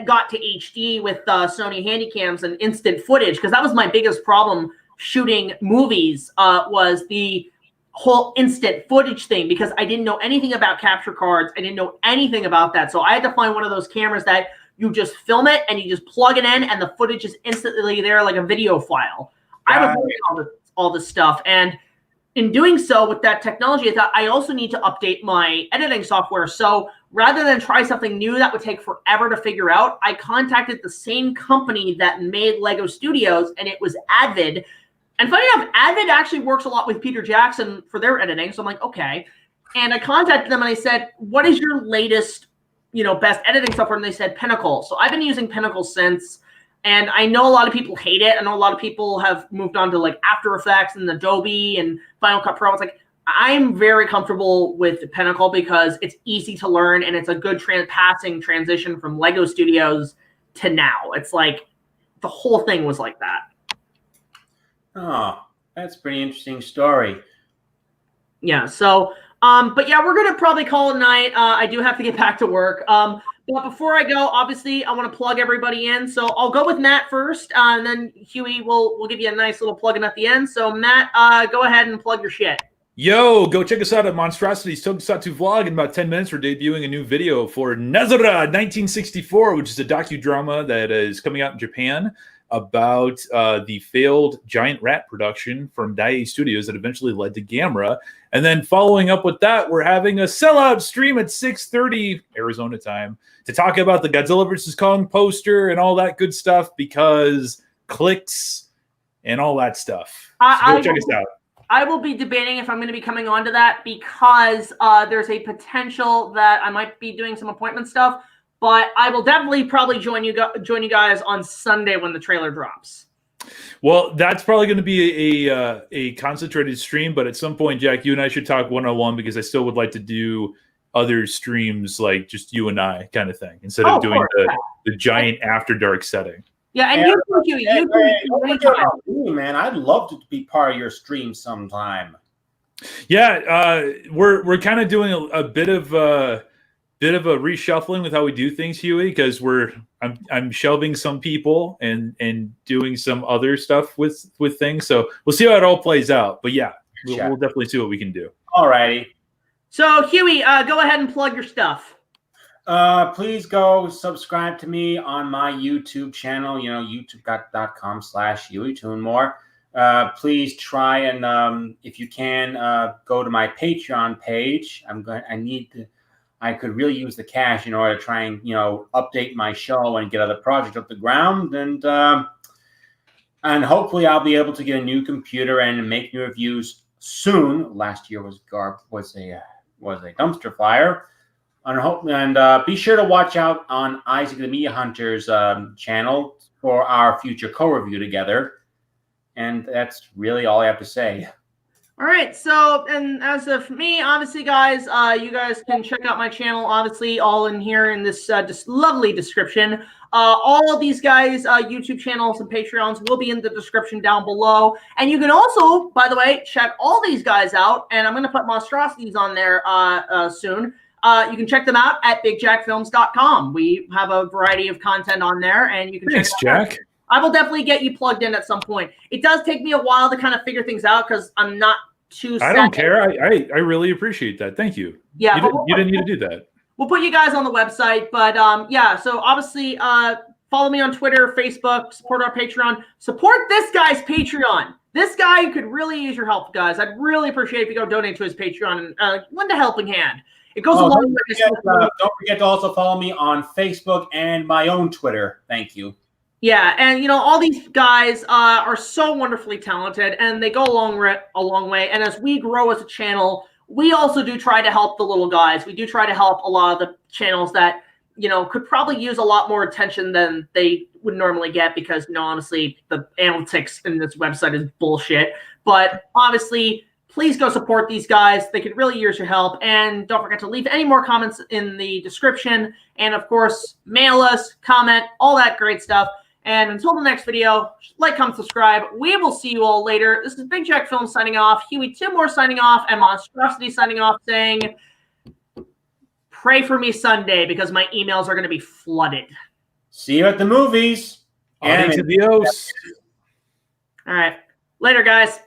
got to HD with Sony Handycams and instant footage, because that was my biggest problem shooting movies, was the whole instant footage thing, because I didn't know anything about capture cards. I didn't know anything about that. So I had to find one of those cameras that you just film it and you just plug it in and the footage is instantly there like a video file. I was doing all this stuff. And in doing so with that technology, I thought I also need to update my editing software. So rather than try something new that would take forever to figure out, I contacted the same company that made Lego Studios, and it was Avid. And funny enough, Avid actually works a lot with Peter Jackson for their editing. So I'm like, okay. And I contacted them and I said, what is your latest, you know, best editing software? And they said Pinnacle. So I've been using Pinnacle since, and I know a lot of people hate it. I know a lot of people have moved on to like After Effects and Adobe and Final Cut Pro. It's like, I'm very comfortable with Pinnacle because it's easy to learn and it's a good passing transition from Lego Studios to now. It's like the whole thing was like that.
Oh, that's a pretty interesting story.
Yeah. So, but yeah, we're going to probably call it a night. I do have to get back to work. But before I go, obviously, I want to plug everybody in. So I'll go with Matt first, and then Huey will give you a nice little plug-in at the end. So Matt, go ahead and plug your shit.
Yo, go check us out at Monstrosities Tokusatsu Vlog. In about 10 minutes, we're debuting a new video for Nezura 1964, which is a docudrama that is coming out in Japan about the failed giant rat production from Daiei Studios that eventually led to Gamera. And then following up with that, we're having a sellout stream at 6:30 Arizona time to talk about the Godzilla vs. Kong poster and all that good stuff, because clicks and all that stuff. So go check us out.
I will be debating if I'm going to be coming on to that, because there's a potential that I might be doing some appointment stuff. But I will definitely probably join you guys on Sunday when the trailer drops.
Well, that's probably going to be a concentrated stream, but at some point, Jack, you and I should talk one-on-one, because I still would like to do other streams, like just you and I kind of thing, instead of doing the giant After Dark setting.
Yeah, and
you man, I'd love to be part of your stream sometime.
Yeah, we're kind of doing a bit of a reshuffling with how we do things, Huey, because I'm shelving some people and doing some other stuff with things. So we'll see how it all plays out. But yeah, we'll definitely see what we can do.
All righty.
So Huey, go ahead and plug your stuff.
Please go subscribe to me on my YouTube channel, youtube.com/Hewy Toomore. Please try and, if you can, go to my Patreon page. I could really use the cash in order to try and, update my show and get other projects off the ground. And hopefully I'll be able to get a new computer and make new reviews soon. Last year was a dumpster fire. And be sure to watch out on Isaac the Media Hunter's channel for our future co-review together. And that's really all I have to say.
All right, so, and as of me, obviously, guys, you guys can check out my channel, obviously, all in here in this lovely description. All of these guys' YouTube channels and Patreons will be in the description down below. And you can also, by the way, check all these guys out, and I'm going to put Monstrosities on there soon. You can check them out at BigJackFilms.com. We have a variety of content on there, and you can
Thanks,
check it out.
Jack.
I will definitely get you plugged in at some point. It does take me a while to kind of figure things out because I'm not too
I don't care. I really appreciate that. Thank you.
Yeah,
you didn't need to do that.
We'll put you guys on the website, but yeah. So obviously, follow me on Twitter, Facebook, support our Patreon, support this guy's Patreon. This guy could really use your help, guys. I'd really appreciate if you go donate to his Patreon and lend a helping hand. It goes a long way.
Don't forget to also follow me on Facebook and my own Twitter. Thank you.
Yeah, and all these guys are so wonderfully talented, and they go a long way. And as we grow as a channel, we also do try to help the little guys. We do try to help a lot of the channels that could probably use a lot more attention than they would normally get because honestly, the analytics in this website is bullshit. But obviously, please go support these guys. They could really use your help. And don't forget to leave any more comments in the description. And of course, mail us, comment, all that great stuff. And until the next video, like, comment, subscribe. We will see you all later. This is BigJackFilms signing off, Hewy Toomore signing off, and Monstrosity signing off saying, pray for me Sunday because my emails are going to be flooded.
See you at the movies.
Adios.
All right. Later, guys.